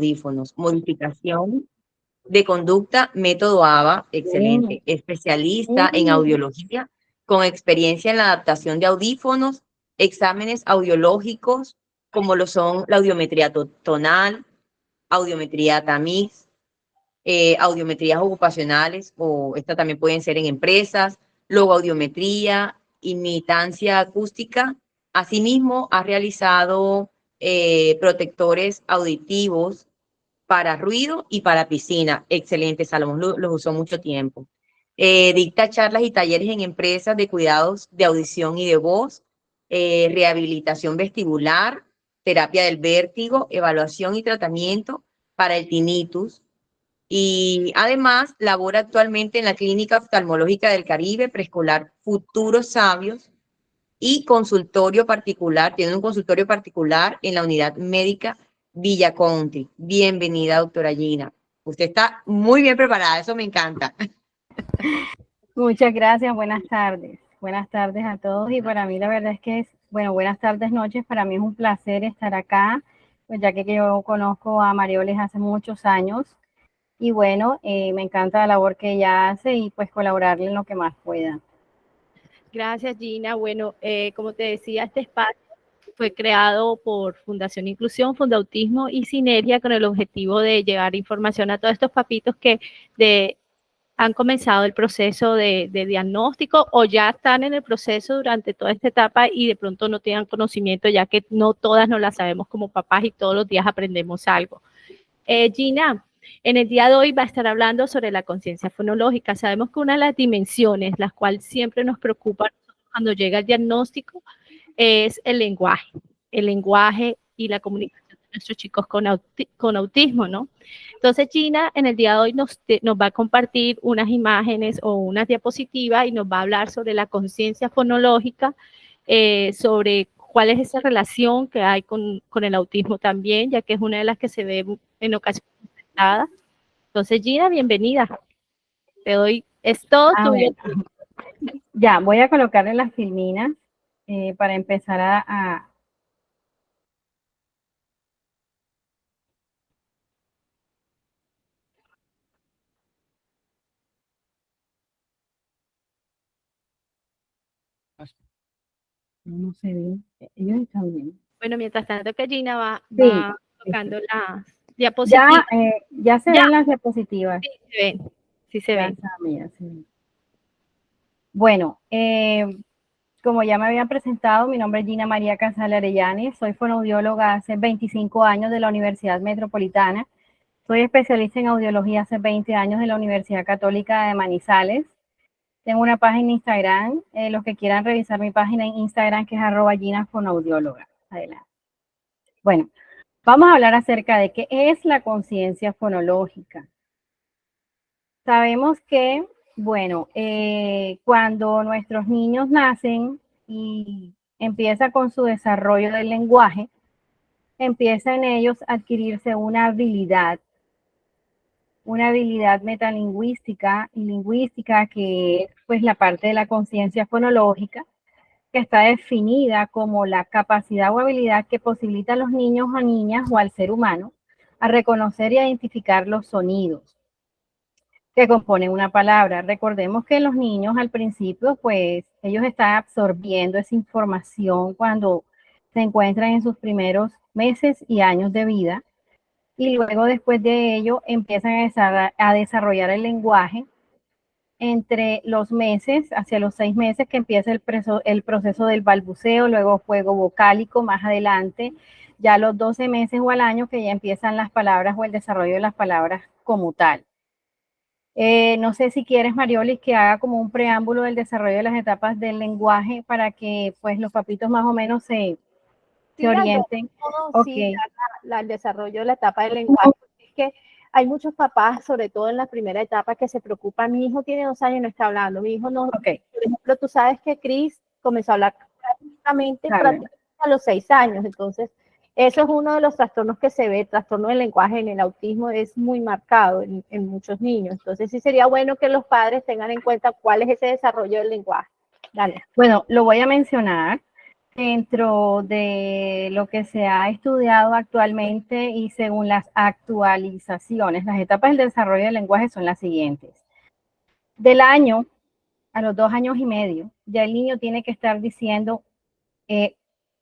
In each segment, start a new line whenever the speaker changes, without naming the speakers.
audífonos. Modificación de conducta, método ABA, excelente. Especialista en audiología, con experiencia en la adaptación de audífonos, exámenes audiológicos, como lo son la audiometría tonal, audiometría tamiz, audiometrías ocupacionales, o estas también pueden ser en empresas, logoaudiometría, imitancia acústica. Asimismo, ha realizado protectores auditivos para ruido y para piscina. Excelente, Salomón los usó mucho tiempo. Dicta charlas y talleres en empresas de cuidados de audición y de voz, rehabilitación vestibular, terapia del vértigo, evaluación y tratamiento para el tinnitus. Y además labora actualmente en la Clínica Oftalmológica del Caribe, preescolar Futuros Sabios, y consultorio particular, tiene un consultorio particular en la unidad médica Villa Country. Bienvenida, doctora Gina. Usted está muy bien preparada, eso me encanta.
Muchas gracias, buenas tardes. Buenas tardes a todos, y para mí la verdad es que buenas tardes, noches, para mí es un placer estar acá, pues ya que yo conozco a Marioles hace muchos años, y bueno, me encanta la labor que ella hace y pues colaborarle en lo que más pueda.
Gracias, Gina. Bueno, como te decía, este espacio fue creado por Fundación Inclusión, Fundautismo y Sinergia con el objetivo de llevar información a todos estos papitos que han comenzado el proceso de diagnóstico o ya están en el proceso durante toda esta etapa y de pronto no tengan conocimiento, ya que no todas nos la sabemos como papás y todos los días aprendemos algo. Gina, en el día de hoy va a estar hablando sobre la conciencia fonológica. Sabemos que una de las dimensiones, las cuales siempre nos preocupan cuando llega el diagnóstico, es el lenguaje y la comunicación de nuestros chicos con autismo, ¿no? Entonces, Gina, en el día de hoy nos va a compartir unas imágenes o unas diapositivas y nos va a hablar sobre la conciencia fonológica, sobre cuál es esa relación que hay con el autismo también, ya que es una de las que se ve en ocasiones presentadas. Entonces, Gina, bienvenida. Te doy, es todo tuyo.
Bueno. Ya, voy a colocarle las filminas para empezar a... No se ven, ellos están bien.
Bueno, mientras tanto que Gina va tocando las
diapositivas. Ya se ven las diapositivas.
Sí, se ven. Sí se ven.
Ya se ven. Bueno, como ya me habían presentado, mi nombre es Gina María Casal Arellane, soy fonoaudióloga hace 25 años de la Universidad Metropolitana, soy especialista en audiología hace 20 años de la Universidad Católica de Manizales. Tengo una página en Instagram, los que quieran revisar mi página en Instagram, que es @ginafonaudióloga. Adelante. Bueno, vamos a hablar acerca de qué es la conciencia fonológica. Sabemos que, bueno, cuando nuestros niños nacen y empieza con su desarrollo del lenguaje, empieza en ellos a adquirirse una habilidad metalingüística y lingüística, que es pues la parte de la conciencia fonológica, que está definida como la capacidad o habilidad que posibilita a los niños o niñas o al ser humano a reconocer y identificar los sonidos que componen una palabra. Recordemos que los niños al principio, pues ellos están absorbiendo esa información cuando se encuentran en sus primeros meses y años de vida, y luego después de ello empiezan a desarrollar el lenguaje entre los meses, hacia los 6 meses, que empieza el proceso del balbuceo, luego juego vocálico más adelante, ya a los 12 meses o al año, que ya empiezan las palabras o el desarrollo de las palabras como tal. No sé si quieres, Mariolis, que haga como un preámbulo del desarrollo de las etapas del lenguaje para que pues los papitos más o menos se orienten.
Sí, el desarrollo de la etapa del lenguaje. Es que hay muchos papás, sobre todo en la primera etapa, que se preocupan. Mi hijo tiene 2 años y no está hablando. Mi hijo no. Por ejemplo, tú sabes que Chris comenzó a hablar prácticamente a los 6 años. Entonces, eso es uno de los trastornos que se ve. El trastorno del lenguaje en el autismo es muy marcado en muchos niños. Entonces, sí sería bueno que los padres tengan en cuenta cuál es ese desarrollo del lenguaje. Dale.
Bueno, lo voy a mencionar. dentro de lo que se ha estudiado actualmente y según las actualizaciones, las etapas del desarrollo del lenguaje son las siguientes. Del año a los 2 años y medio, ya el niño tiene que estar diciendo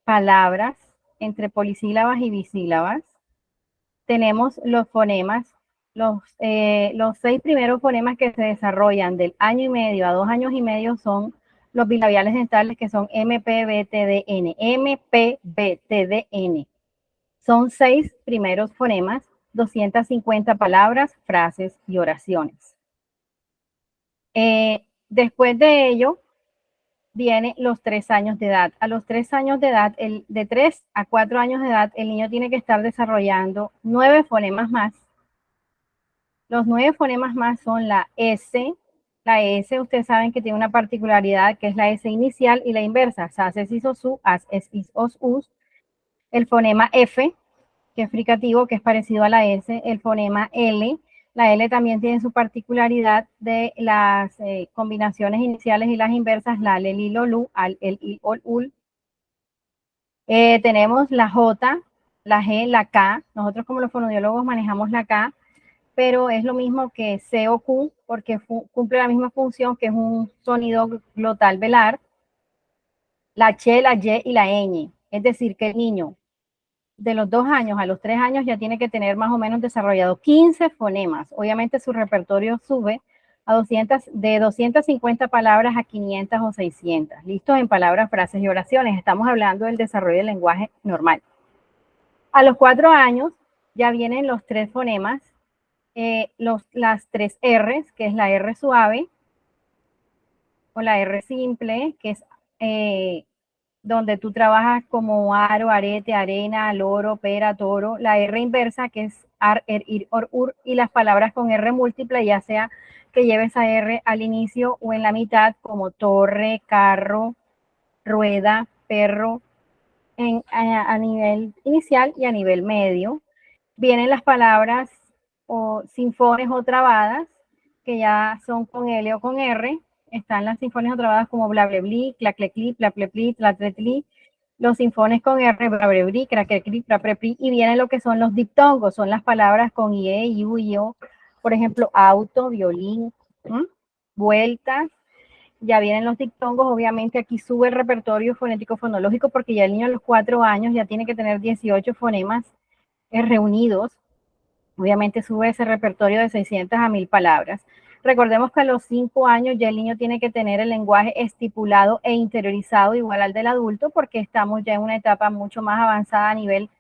palabras entre polisílabas y bisílabas. Tenemos los fonemas, los 6 primeros fonemas que se desarrollan del año y medio a 2 años y medio son los bilabiales dentales, que son M, P, B, T, D, N. M, P, B, T, D, N. Son 6 primeros fonemas, 250 palabras, frases y oraciones. Después de ello, viene los 3 años de edad. A los 3 años de edad, de 3 a 4 años de edad, el niño tiene que estar desarrollando 9 fonemas más. Los 9 fonemas más son la S. La S, ustedes saben que tiene una particularidad que es la S inicial y la inversa. Sas, es, is, os, u, as, es, is, os, us. El fonema F, que es fricativo, que es parecido a la S. El fonema L. La L también tiene su particularidad de las combinaciones iniciales y las inversas, la L, el, I, el, U, al, el, I, ol, ul. Tenemos la J, la G, la K. Nosotros como los fonodiólogos manejamos la K, pero es lo mismo que C o Q, porque cumple la misma función, que es un sonido glotal velar. La Ch, la Y y la ñ. Es decir, que el niño de los 2 años a los 3 años ya tiene que tener más o menos desarrollado 15 fonemas. Obviamente su repertorio sube a de 250 palabras a 500 o 600. Listos en palabras, frases y oraciones. Estamos hablando del desarrollo del lenguaje normal. A los 4 años ya vienen los 3 fonemas, las 3 R's, que es la R suave o la R simple, que es donde tú trabajas como aro, arete, arena, loro, pera, toro. La R inversa, que es ar, er, ir, or, ur, y las palabras con R múltiple, ya sea que lleves a R al inicio o en la mitad, como torre, carro, rueda, perro, a nivel inicial y a nivel medio. Vienen las palabras o sinfones o trabadas, que ya son con L o con R. Están las sinfones o trabadas como blablebli, claclecli, plaplepli, tlatletli. Los sinfones con R, blablebli, craquecli, plaprepli. Y vienen lo que son los diptongos, son las palabras con IE, IU, IO. Por ejemplo, auto, violín, vueltas. Ya vienen los diptongos. Obviamente aquí sube el repertorio fonético fonológico, porque ya el niño a los 4 años ya tiene que tener 18 fonemas reunidos. Obviamente sube ese repertorio de 600 a 1000 palabras. Recordemos que a los 5 años ya el niño tiene que tener el lenguaje estipulado e interiorizado igual al del adulto, porque estamos ya en una etapa mucho más avanzada a nivel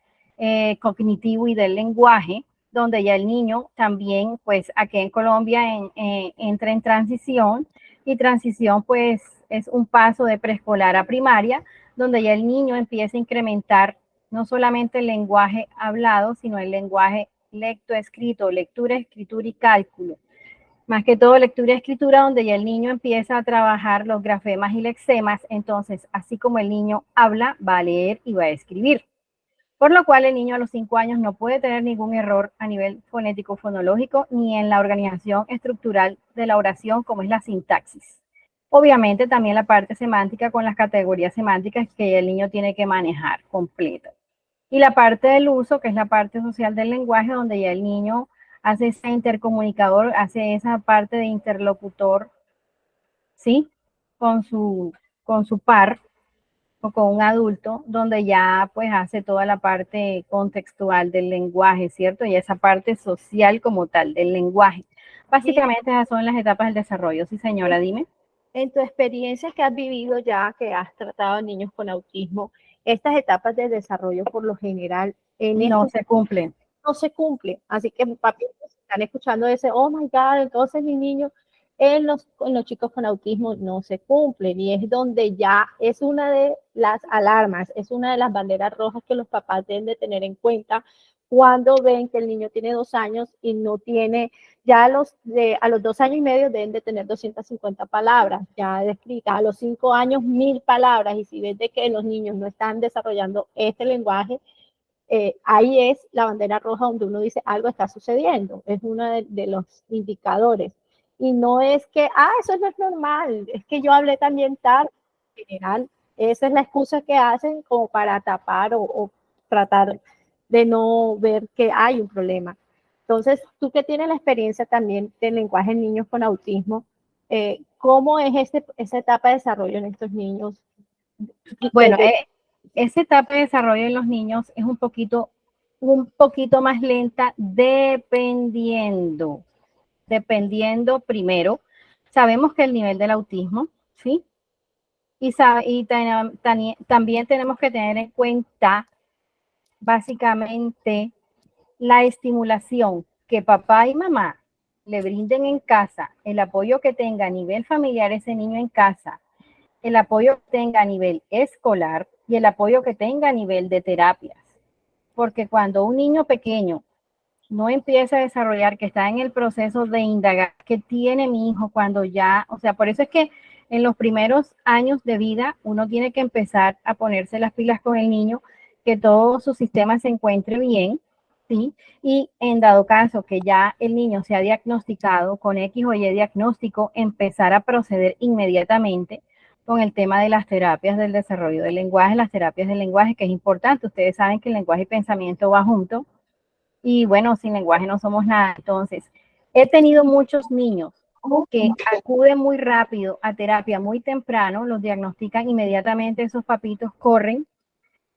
cognitivo y del lenguaje, donde ya el niño también, pues aquí en Colombia entra en transición, y transición pues es un paso de preescolar a primaria, donde ya el niño empieza a incrementar no solamente el lenguaje hablado, sino el lenguaje lectoescrito, lectura, escritura y cálculo. Más que todo lectura y escritura, donde ya el niño empieza a trabajar los grafemas y lexemas. Entonces, así como el niño habla, va a leer y va a escribir. Por lo cual el niño a los 5 años no puede tener ningún error a nivel fonético fonológico ni en la organización estructural de la oración, como es la sintaxis. Obviamente también la parte semántica con las categorías semánticas que el niño tiene que manejar completa. Y la parte del uso, que es la parte social del lenguaje, donde ya el niño hace ese intercomunicador, hace esa parte de interlocutor, ¿sí? Con su par o con un adulto, donde ya pues hace toda la parte contextual del lenguaje, ¿cierto? Y esa parte social como tal del lenguaje. Básicamente esas son las etapas del desarrollo. Sí, señora, dime.
En tu experiencia que has vivido ya, que has tratado a niños con autismo, estas etapas de desarrollo por lo general
no se cumplen.
No se cumplen. Así que papitos están escuchando ese, oh my God, entonces mi niño en los chicos con autismo no se cumplen, y es donde ya es una de las alarmas, es una de las banderas rojas que los papás deben de tener en cuenta cuando ven que el niño tiene 2 años y no tiene, ya a los 2 años y medio deben de tener 250 palabras ya descritas, a los 5 años 1000 palabras, y si ves de que los niños no están desarrollando este lenguaje, ahí es la bandera roja donde uno dice algo está sucediendo, es uno de los indicadores. Y no es que, eso no es normal, es que yo hablé también tarde. En general, Esa es la excusa que hacen como para tapar o tratar de no ver que hay un problema. Entonces, tú que tienes la experiencia también del lenguaje en niños con autismo, ¿cómo es esa etapa de desarrollo en estos niños?
Bueno, esa etapa de desarrollo en los niños es un poquito más lenta dependiendo primero, sabemos que el nivel del autismo, ¿sí? Y también tenemos que tener en cuenta básicamente la estimulación que papá y mamá le brinden en casa, el apoyo que tenga a nivel familiar ese niño en casa, el apoyo que tenga a nivel escolar y el apoyo que tenga a nivel de terapias. Porque cuando un niño pequeño no empieza a desarrollar, que está en el proceso de indagar qué tiene mi hijo cuando ya, o sea, por eso es que en los primeros años de vida uno tiene que empezar a ponerse las pilas con el niño, que todo su sistema se encuentre bien, ¿sí? Y en dado caso que ya el niño se ha diagnosticado con X o Y diagnóstico, empezar a proceder inmediatamente con el tema de las terapias del desarrollo del lenguaje, las terapias del lenguaje, que es importante. Ustedes saben que el lenguaje y pensamiento va junto. Y bueno, sin lenguaje no somos nada. Entonces, he tenido muchos niños que acuden muy rápido a terapia muy temprano, los diagnostican inmediatamente, esos papitos corren,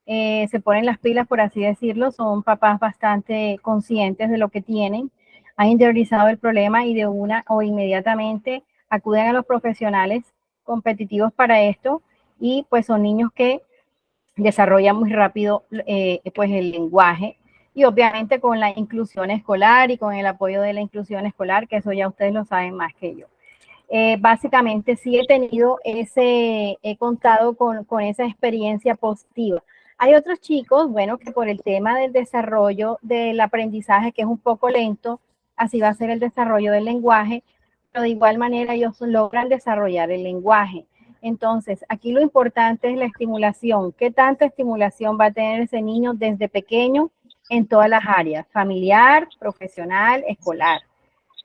se ponen las pilas, por así decirlo, son papás bastante conscientes de lo que tienen, han interiorizado el problema y de una o inmediatamente acuden a los profesionales competitivos para esto, y pues son niños que desarrollan muy rápido pues el lenguaje, y obviamente con la inclusión escolar y con el apoyo de la inclusión escolar, que eso ya ustedes lo saben más que yo. Básicamente sí he contado con esa experiencia positiva. Hay otros chicos, bueno, que por el tema del desarrollo del aprendizaje, que es un poco lento, así va a ser el desarrollo del lenguaje, pero de igual manera ellos logran desarrollar el lenguaje. Entonces, aquí lo importante es la estimulación. ¿Qué tanta estimulación va a tener ese niño desde pequeño en todas las áreas? Familiar, profesional, escolar.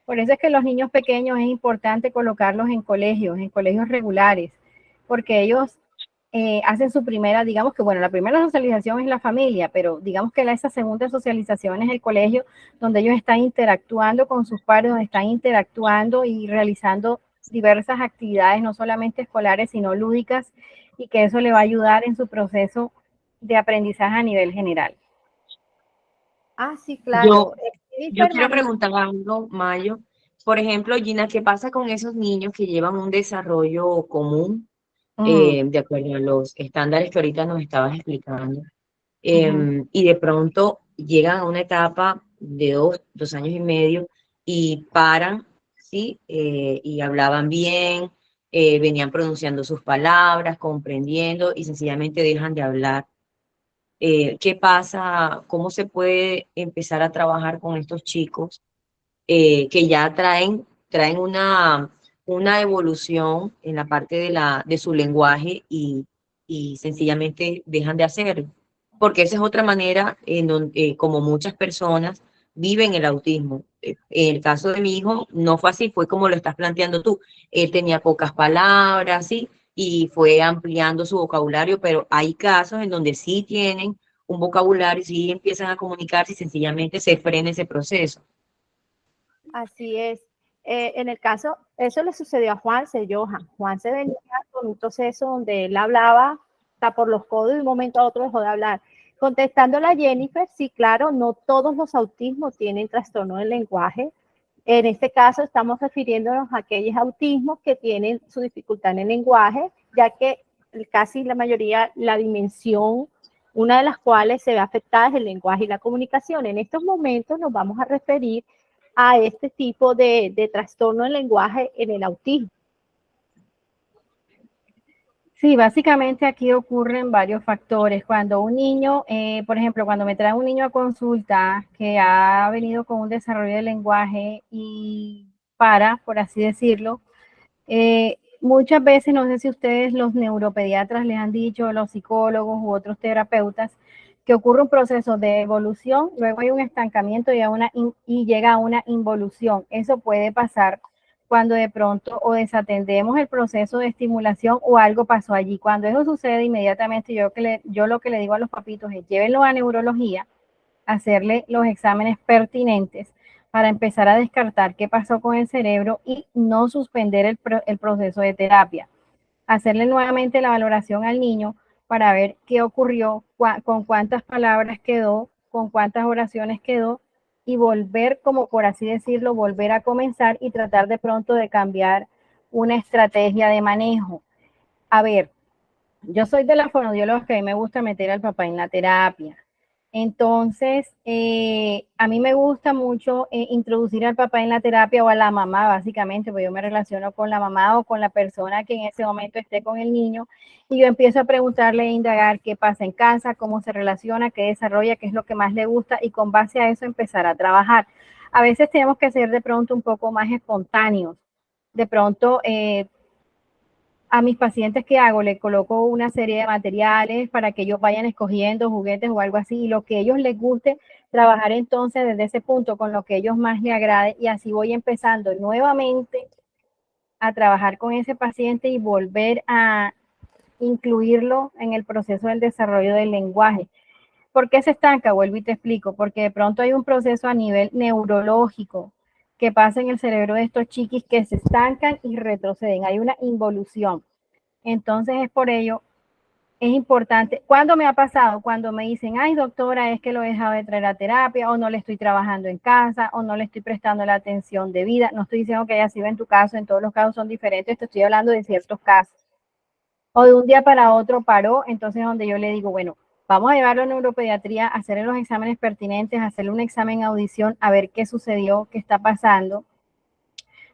Por eso es que los niños pequeños es importante colocarlos en colegios regulares, porque ellos hacen su primera, digamos que, bueno, la primera socialización es la familia, pero digamos que esa segunda socialización es el colegio, donde ellos están interactuando con sus pares, donde están interactuando y realizando diversas actividades, no solamente escolares, sino lúdicas, y que eso le va a ayudar en su proceso de aprendizaje a nivel general.
Ah, sí, claro.
Yo quiero preguntar algo, Mayo. Por ejemplo, Gina, ¿qué pasa con esos niños que llevan un desarrollo común, de acuerdo a los estándares que ahorita nos estabas explicando? Y de pronto llegan a una etapa de 2 años y medio y paran, ¿sí? Y hablaban bien, venían pronunciando sus palabras, comprendiendo y sencillamente dejan de hablar. ¿Qué pasa? ¿Cómo se puede empezar a trabajar con estos chicos que ya traen una evolución en la parte de su lenguaje y sencillamente dejan de hacerlo? Porque esa es otra manera en donde, como muchas personas viven el autismo. En el caso de mi hijo no fue así, fue como lo estás planteando tú. Él tenía pocas palabras, ¿sí? Y fue ampliando su vocabulario, pero hay casos en donde sí tienen un vocabulario, sí empiezan a comunicarse y sencillamente se frena ese proceso.
Así es. En el caso, eso le sucedió a Juanse, Johan. Juanse venía con un proceso donde él hablaba hasta por los codos y de un momento a otro dejó de hablar. Contestándole a Jennifer, sí, claro, no todos los autismos tienen trastorno del lenguaje. En este caso estamos refiriéndonos a aquellos autismos que tienen su dificultad en el lenguaje, ya que casi la mayoría, la dimensión, una de las cuales se ve afectada es el lenguaje y la comunicación. En estos momentos nos vamos a referir a este tipo de trastorno del lenguaje en el autismo.
Sí, básicamente aquí ocurren varios factores. Cuando un niño, por ejemplo, cuando me trae un niño a consulta que ha venido con un desarrollo de lenguaje y por así decirlo, muchas veces, no sé si ustedes los neuropediatras les han dicho, los psicólogos u otros terapeutas, que ocurre un proceso de evolución, luego hay un estancamiento y llega a una involución. Eso puede pasar cuando de pronto o desatendemos el proceso de estimulación o algo pasó allí. Cuando eso sucede, inmediatamente yo lo que le digo a los papitos es llévenlo a neurología, hacerle los exámenes pertinentes para empezar a descartar qué pasó con el cerebro y no suspender el proceso de terapia. Hacerle nuevamente la valoración al niño para ver qué ocurrió, con cuántas palabras quedó, con cuántas oraciones quedó, y volver, como por así decirlo, volver a comenzar y tratar de pronto de cambiar una estrategia de manejo. A ver, yo soy de la fonoaudióloga que a mí me gusta meter al papá en la terapia. Entonces, a mí me gusta mucho introducir al papá en la terapia o a la mamá, básicamente, porque yo me relaciono con la mamá o con la persona que en ese momento esté con el niño y yo empiezo a preguntarle e indagar qué pasa en casa, cómo se relaciona, qué desarrolla, qué es lo que más le gusta y con base a eso empezar a trabajar. A veces tenemos que ser de pronto un poco más espontáneos. De pronto, a mis pacientes que hago, le coloco una serie de materiales para que ellos vayan escogiendo juguetes o algo así, y lo que a ellos les guste, trabajar entonces desde ese punto con lo que a ellos más les agrade, y así voy empezando nuevamente a trabajar con ese paciente y volver a incluirlo en el proceso del desarrollo del lenguaje. ¿Por qué se estanca? Vuelvo y te explico, porque de pronto hay un proceso a nivel neurológico que pasa en el cerebro de estos chiquis que se estancan y retroceden, hay una involución. Entonces es por ello, es importante. ¿Cuándo me ha pasado? Cuando me dicen, ay doctora, es que lo he dejado de traer a terapia, o no le estoy trabajando en casa, o no le estoy prestando la atención debida. No estoy diciendo que haya sido en tu caso, en todos los casos son diferentes, te estoy hablando de ciertos casos. O de un día para otro paró, entonces donde yo le digo, bueno, vamos a llevarlo a neuropediatría, hacerle los exámenes pertinentes, hacerle un examen audición, a ver qué sucedió, qué está pasando.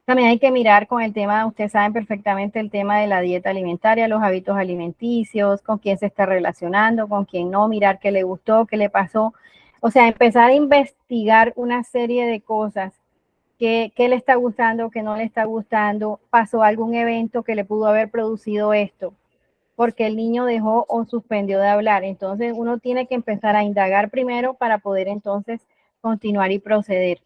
También hay que mirar con el tema, ustedes saben perfectamente el tema de la dieta alimentaria, los hábitos alimenticios, con quién se está relacionando, con quién no, mirar qué le gustó, qué le pasó. O sea, empezar a investigar una serie de cosas, qué le está gustando, qué no le está gustando, pasó algún evento que le pudo haber producido esto, porque el niño dejó o suspendió de hablar. Entonces uno tiene que empezar a indagar primero para poder entonces continuar y proceder.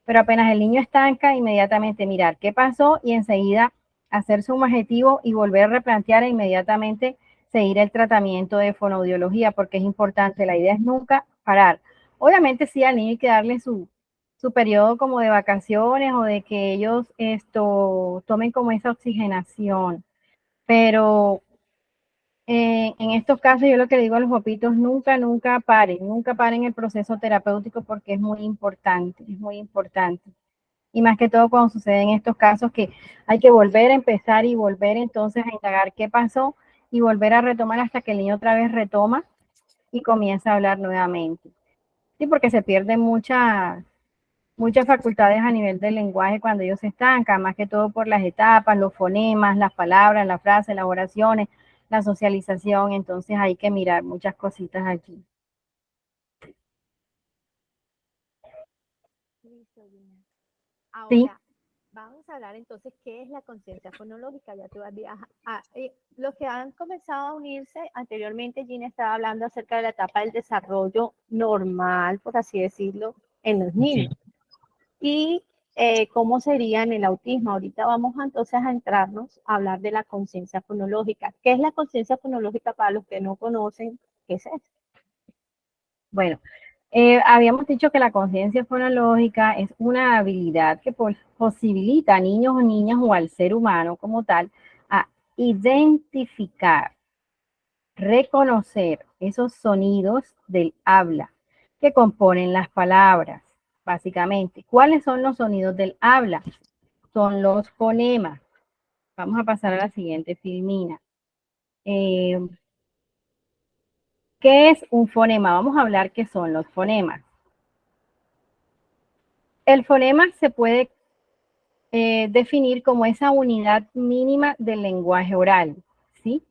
Pero apenas el niño estanca, inmediatamente mirar qué pasó y enseguida hacerse un objetivo y volver a replantear e inmediatamente seguir el tratamiento de fonoaudiología, porque es importante. La idea es nunca parar. Obviamente sí, al niño hay que darle su periodo como de vacaciones o de que ellos tomen como esa oxigenación. Pero en estos casos yo lo que digo a los papitos, nunca paren el proceso terapéutico porque es muy importante, es muy importante. Y más que todo cuando suceden estos casos que hay que volver a empezar y volver entonces a indagar qué pasó y volver a retomar hasta que el niño otra vez retoma y comienza a hablar nuevamente. Sí, porque se pierden muchas facultades a nivel del lenguaje cuando ellos se estancan, más que todo por las etapas, los fonemas, las palabras, las frases, las oraciones, la socialización. Entonces hay que mirar muchas cositas aquí.
Ahora,
sí.
Vamos a hablar entonces qué es la conciencia fonológica. Ya tú habías, los que han comenzado a unirse anteriormente, Gina estaba hablando acerca de la etapa del desarrollo normal, por así decirlo, en los niños. Y cómo sería en el autismo. Ahorita vamos entonces a entrarnos a hablar de la conciencia fonológica. ¿Qué es la conciencia fonológica para los que no conocen? ¿Qué es eso?
Bueno, habíamos dicho que la conciencia fonológica es una habilidad que posibilita a niños o niñas o al ser humano como tal a identificar, reconocer esos sonidos del habla que componen las palabras, básicamente. ¿Cuáles son los sonidos del habla? Son los fonemas. Vamos a pasar a la siguiente filmina. ¿Qué es un fonema? Vamos a hablar qué son los fonemas. El fonema se puede definir como esa unidad mínima del lenguaje oral, ¿sí?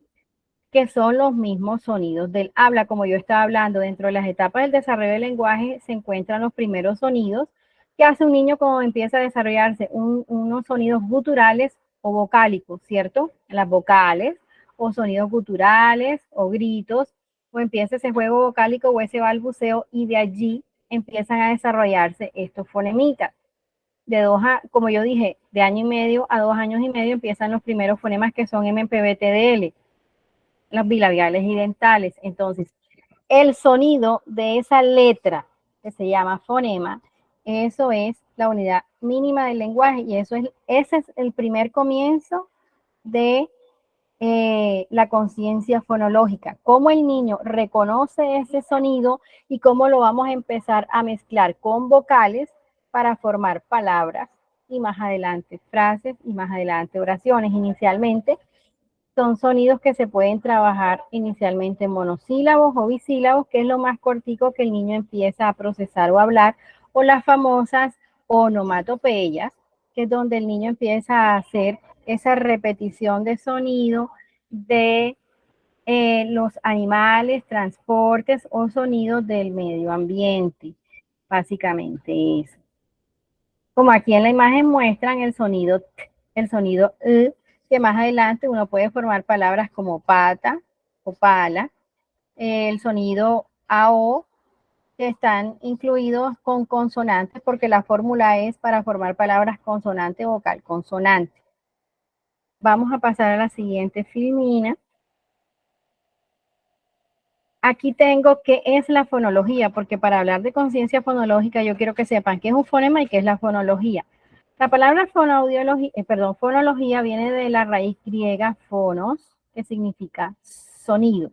Que son los mismos sonidos del habla. Como yo estaba hablando, dentro de las etapas del desarrollo del lenguaje se encuentran los primeros sonidos que hace un niño cuando empieza a desarrollarse, unos sonidos guturales o vocálicos, ¿cierto? Las vocales, o sonidos guturales o gritos, o empieza ese juego vocálico o ese balbuceo y de allí empiezan a desarrollarse estos fonemitas. como yo dije, de año y medio a 2 años y medio empiezan los primeros fonemas que son MPBTDL, los bilabiales y dentales. Entonces, el sonido de esa letra que se llama fonema, eso es la unidad mínima del lenguaje y ese es el primer comienzo de la conciencia fonológica, cómo el niño reconoce ese sonido y cómo lo vamos a empezar a mezclar con vocales para formar palabras y más adelante frases y más adelante oraciones. Inicialmente son sonidos que se pueden trabajar inicialmente en monosílabos o bisílabos, que es lo más cortico que el niño empieza a procesar o hablar, o las famosas onomatopeyas, que es donde el niño empieza a hacer esa repetición de sonido de los animales, transportes o sonidos del medio ambiente. Básicamente eso. Como aquí en la imagen muestran el sonido T, el sonido que más adelante uno puede formar palabras como pata o pala, el sonido AO, que están incluidos con consonantes porque la fórmula es para formar palabras consonante, vocal, consonante. Vamos a pasar a la siguiente filmina. Aquí tengo qué es la fonología, porque para hablar de conciencia fonológica yo quiero que sepan qué es un fonema y qué es la fonología. La palabra fonología viene de la raíz griega fonos, que significa sonido.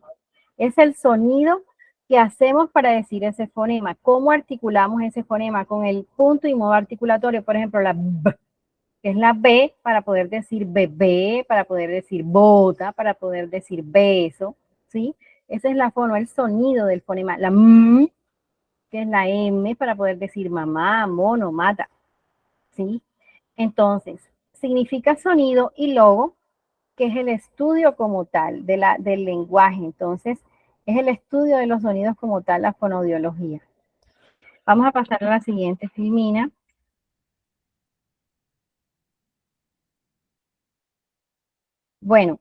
Es el sonido que hacemos para decir ese fonema. ¿Cómo articulamos ese fonema? Con el punto y modo articulatorio. Por ejemplo, la B, que es la B para poder decir bebé, para poder decir bota, para poder decir beso, ¿sí? Esa es la fono, el sonido del fonema. La M, que es la M para poder decir mamá, mono, mata, ¿sí? Entonces, significa sonido y logo, que es el estudio como tal del lenguaje. Entonces, es el estudio de los sonidos como tal, la fonoaudiología. Vamos a pasar a la siguiente filmina. Bueno,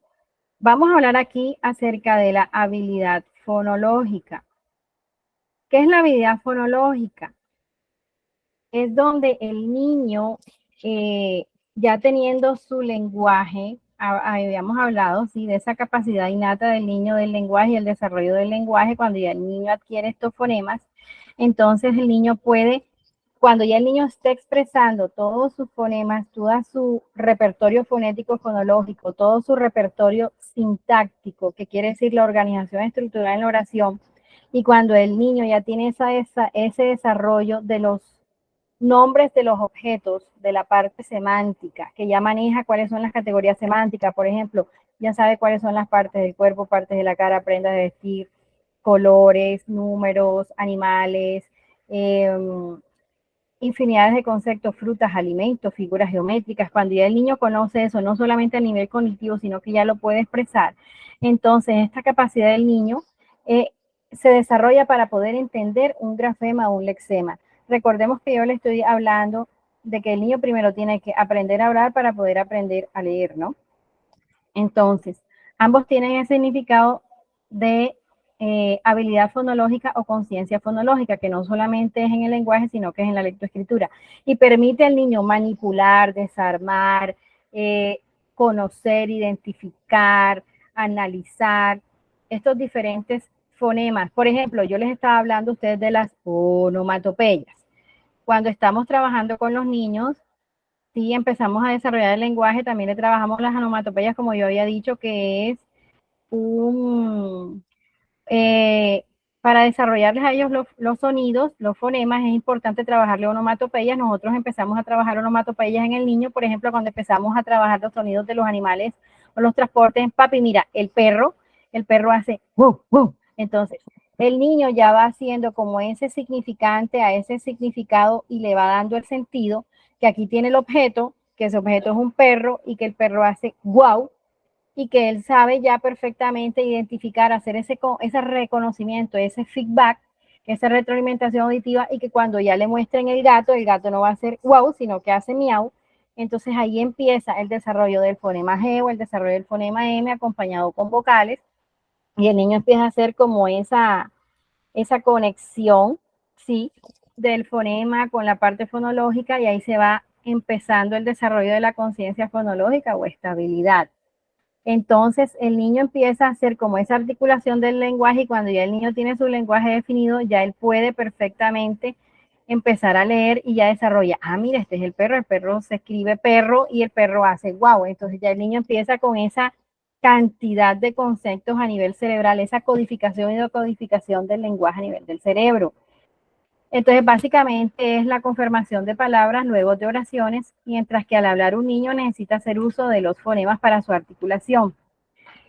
vamos a hablar aquí acerca de la habilidad fonológica. ¿Qué es la habilidad fonológica? Es donde el niño, ya teniendo su lenguaje, habíamos hablado, sí, de esa capacidad innata del niño del lenguaje y el desarrollo del lenguaje, cuando ya el niño adquiere estos fonemas, entonces el niño puede, cuando ya el niño esté expresando todos sus fonemas, todo su repertorio fonético fonológico, todo su repertorio sintáctico, que quiere decir la organización estructural en la oración, y cuando el niño ya tiene ese desarrollo de los nombres de los objetos, de la parte semántica, que ya maneja cuáles son las categorías semánticas, por ejemplo, ya sabe cuáles son las partes del cuerpo, partes de la cara, prendas de vestir, colores, números, animales, infinidades de conceptos, frutas, alimentos, figuras geométricas. Cuando ya el niño conoce eso, no solamente a nivel cognitivo, sino que ya lo puede expresar, entonces esta capacidad del niño se desarrolla para poder entender un grafema o un lexema. Recordemos que yo le estoy hablando de que el niño primero tiene que aprender a hablar para poder aprender a leer, ¿no? Entonces, ambos tienen el significado de habilidad fonológica o conciencia fonológica, que no solamente es en el lenguaje, sino que es en la lectoescritura. Y permite al niño manipular, desarmar, conocer, identificar, analizar estos diferentes fonemas. Por ejemplo, yo les estaba hablando a ustedes de las onomatopeyas. Cuando estamos trabajando con los niños, sí empezamos a desarrollar el lenguaje, también le trabajamos las onomatopeyas, como yo había dicho, que es para desarrollarles a ellos los sonidos, los fonemas, es importante trabajarle onomatopeyas. Nosotros empezamos a trabajar onomatopeyas en el niño, por ejemplo, cuando empezamos a trabajar los sonidos de los animales o los transportes. Papi, mira, el perro hace wow, wow. Entonces, el niño ya va haciendo como ese significante a ese significado y le va dando el sentido, que aquí tiene el objeto, que ese objeto es un perro y que el perro hace wow, y que él sabe ya perfectamente identificar, hacer ese reconocimiento, ese feedback, esa retroalimentación auditiva, y que cuando ya le muestren el gato no va a hacer wow, sino que hace miau. Entonces ahí empieza el desarrollo del fonema G o el desarrollo del fonema M acompañado con vocales, y el niño empieza a hacer como esa conexión, ¿sí?, del fonema con la parte fonológica, y ahí se va empezando el desarrollo de la conciencia fonológica o estabilidad. Entonces el niño empieza a hacer como esa articulación del lenguaje y cuando ya el niño tiene su lenguaje definido, ya él puede perfectamente empezar a leer y ya desarrolla, mira, este es el perro se escribe perro y el perro hace guau. Entonces ya el niño empieza con esa cantidad de conceptos a nivel cerebral, esa codificación y decodificación del lenguaje a nivel del cerebro. Entonces, básicamente es la confirmación de palabras luego de oraciones, mientras que al hablar un niño necesita hacer uso de los fonemas para su articulación.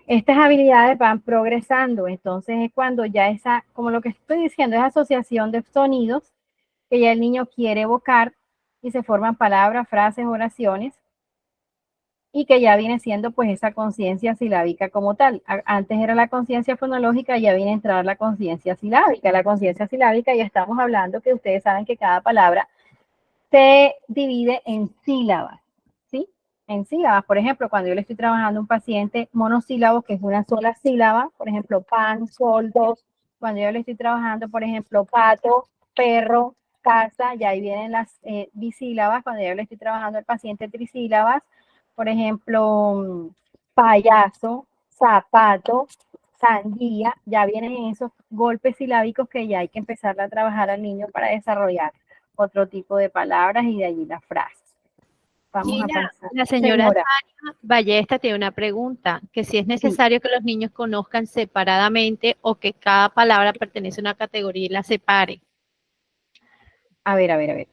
Estas habilidades van progresando, entonces es cuando ya esa, como lo que estoy diciendo, es asociación de sonidos que ya el niño quiere evocar y se forman palabras, frases, oraciones, y que ya viene siendo pues esa conciencia silábica como tal. Antes era la conciencia fonológica, ya viene a entrar la conciencia silábica. La conciencia silábica ya estamos hablando que ustedes saben que cada palabra se divide en sílabas, ¿sí? En sílabas. Por ejemplo, cuando yo le estoy trabajando a un paciente monosílabo, que es una sola sílaba, por ejemplo, pan, sol, dos. Cuando yo le estoy trabajando, por ejemplo, pato, perro, casa, ya ahí vienen las bisílabas. Cuando yo le estoy trabajando al paciente trisílabas, por ejemplo, payaso, zapato, sandía, ya vienen esos golpes silábicos que ya hay que empezar a trabajar al niño para desarrollar otro tipo de palabras y de allí las frases. Vamos
Gina,
a pasar.
la señora Tania Ballesta tiene una pregunta, que si es necesario que los niños conozcan separadamente o que cada palabra pertenece a una categoría y la separe.
A ver.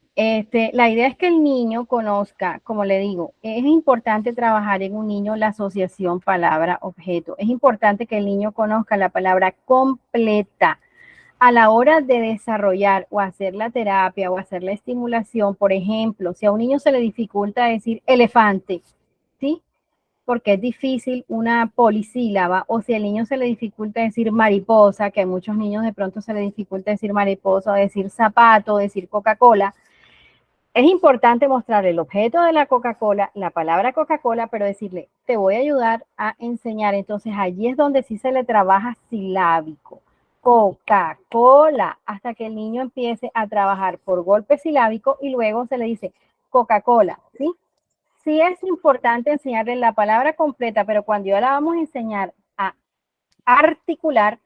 La idea es que el niño conozca, como le digo, es importante trabajar en un niño la asociación palabra-objeto. Es importante que el niño conozca la palabra completa. A la hora de desarrollar o hacer la terapia o hacer la estimulación, por ejemplo, si a un niño se le dificulta decir elefante, ¿sí? Porque es difícil una polisílaba, o si al niño se le dificulta decir mariposa, que a muchos niños de pronto se le dificulta decir mariposa, o decir zapato, o decir Coca-Cola, es importante mostrarle el objeto de la Coca-Cola, la palabra Coca-Cola, pero decirle, te voy a ayudar a enseñar. Entonces allí es donde sí se le trabaja silábico. Coca-Cola, hasta que el niño empiece a trabajar por golpe silábico y luego se le dice Coca-Cola, ¿sí? Sí es importante enseñarle la palabra completa, pero cuando ya la vamos a enseñar a articular,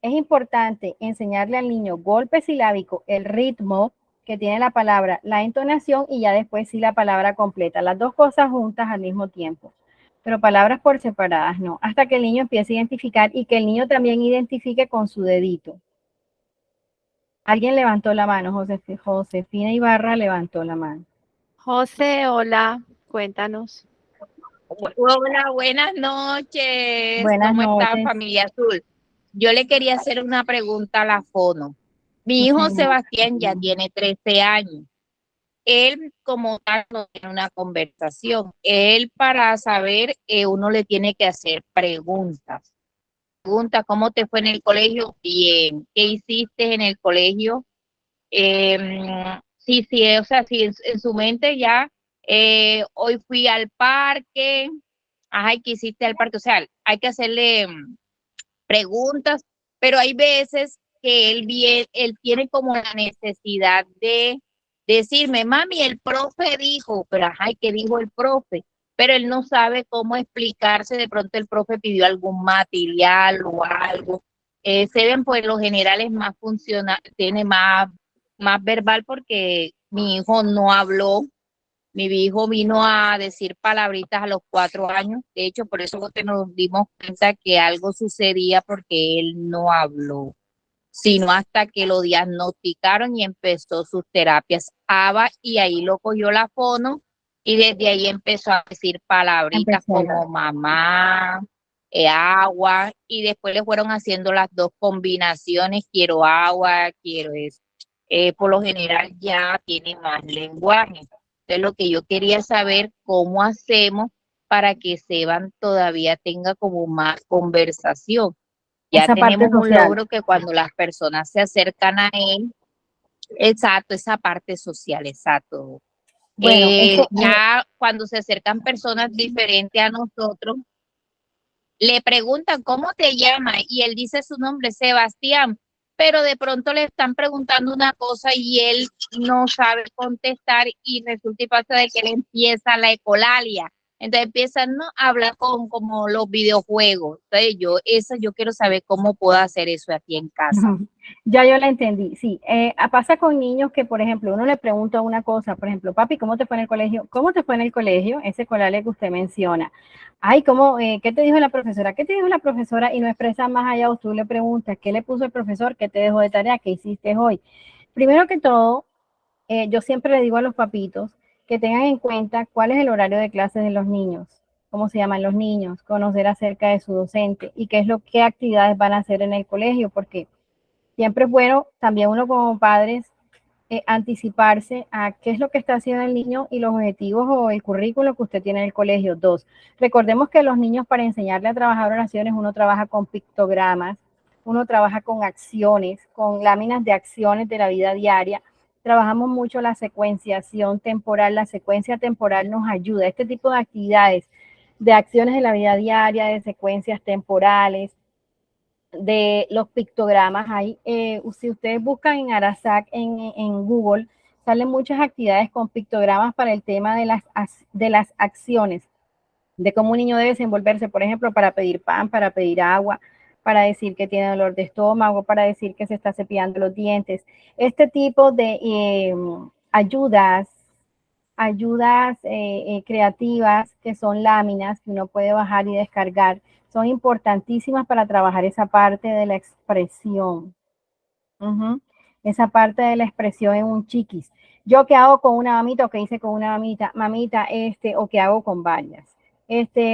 es importante enseñarle al niño golpe silábico, el ritmo que tiene la palabra, la entonación y ya después sí la palabra completa. Las dos cosas juntas al mismo tiempo, pero palabras por separadas no, hasta que el niño empiece a identificar y que el niño también identifique con su dedito. Alguien levantó la mano, Josefina Ibarra levantó la mano.
José, hola, cuéntanos.
Hola, buenas noches.
Buenas
¿Cómo
noches.
están, familia azul? Yo le quería hacer una pregunta a la Fono. Mi hijo Sebastián ya tiene 13 años. Él como tal no tiene una conversación. Él para saber, uno le tiene que hacer preguntas. Pregunta, ¿cómo te fue en el colegio? Bien. ¿Qué hiciste en el colegio? Sí, o sea, sí, en su mente ya, hoy fui al parque. Ajá, ¿y qué hiciste al parque? O sea, hay que hacerle preguntas, pero hay veces que él tiene como la necesidad de decirme, mami, el profe dijo, pero ajá, ¿y qué dijo el profe? Pero él no sabe cómo explicarse, de pronto el profe pidió algún material o algo. Se ven, pues lo general es más funcional, tiene más verbal porque mi hijo no habló. Mi hijo vino a decir palabritas a los 4 años. De hecho, por eso que nos dimos cuenta que algo sucedía porque él no habló, sino hasta que lo diagnosticaron y empezó sus terapias ABA y ahí lo cogió la fono y desde ahí empezó a decir palabritas como mamá, agua y después le fueron haciendo las dos combinaciones, quiero agua, quiero eso. Por lo general ya tiene más lenguaje. Entonces lo que yo quería saber, cómo hacemos para que Seban todavía tenga como más conversación. Ya
Esa
tenemos
parte
un
social.
logro que cuando las personas se acercan a él, exacto, esa parte social, exacto.
Bueno,
Ya cuando se acercan personas diferentes a nosotros, le preguntan cómo te llamas y él dice su nombre, Sebastián,
pero de pronto le están preguntando una cosa y él no sabe contestar y resulta y pasa de que él empieza la ecolalia. Entonces empiezan, ¿no?, a hablar con como los videojuegos. Entonces yo quiero saber cómo puedo hacer eso aquí en casa.
Ya yo la entendí, sí. Pasa con niños que, por ejemplo, uno le pregunta una cosa, por ejemplo, papi, ¿cómo te fue en el colegio? ¿Cómo te fue en el colegio? Ese colalia que usted menciona. Ay, ¿qué te dijo la profesora? ¿Qué te dijo la profesora? Y no expresa más allá, o tú le preguntas, ¿qué le puso el profesor? ¿Qué te dejó de tarea? ¿Qué hiciste hoy? Primero que todo, yo siempre le digo a los papitos que tengan en cuenta cuál es el horario de clases de los niños, cómo se llaman los niños, conocer acerca de su docente y qué actividades van a hacer en el colegio, porque siempre es bueno también uno como padres anticiparse a qué es lo que está haciendo el niño y los objetivos o el currículo que usted tiene en el colegio. Dos, recordemos que los niños, para enseñarle a trabajar oraciones, uno trabaja con pictogramas, uno trabaja con acciones, con láminas de acciones de la vida diaria. Trabajamos mucho la secuenciación temporal. La secuencia temporal nos ayuda. Este tipo de actividades, de acciones de la vida diaria, de secuencias temporales, de los pictogramas. Si ustedes buscan en Arasac en Google, salen muchas actividades con pictogramas para el tema de las acciones, de cómo un niño debe desenvolverse, por ejemplo, para pedir pan, para pedir agua, para decir que tiene dolor de estómago, para decir que se está cepillando los dientes. Este tipo de ayudas creativas, que son láminas que uno puede bajar y descargar, son importantísimas para trabajar esa parte de la expresión. Esa parte de la expresión en un chiquis. Yo qué hago con una mamita, o qué hice con una mamita, o qué hago con varias.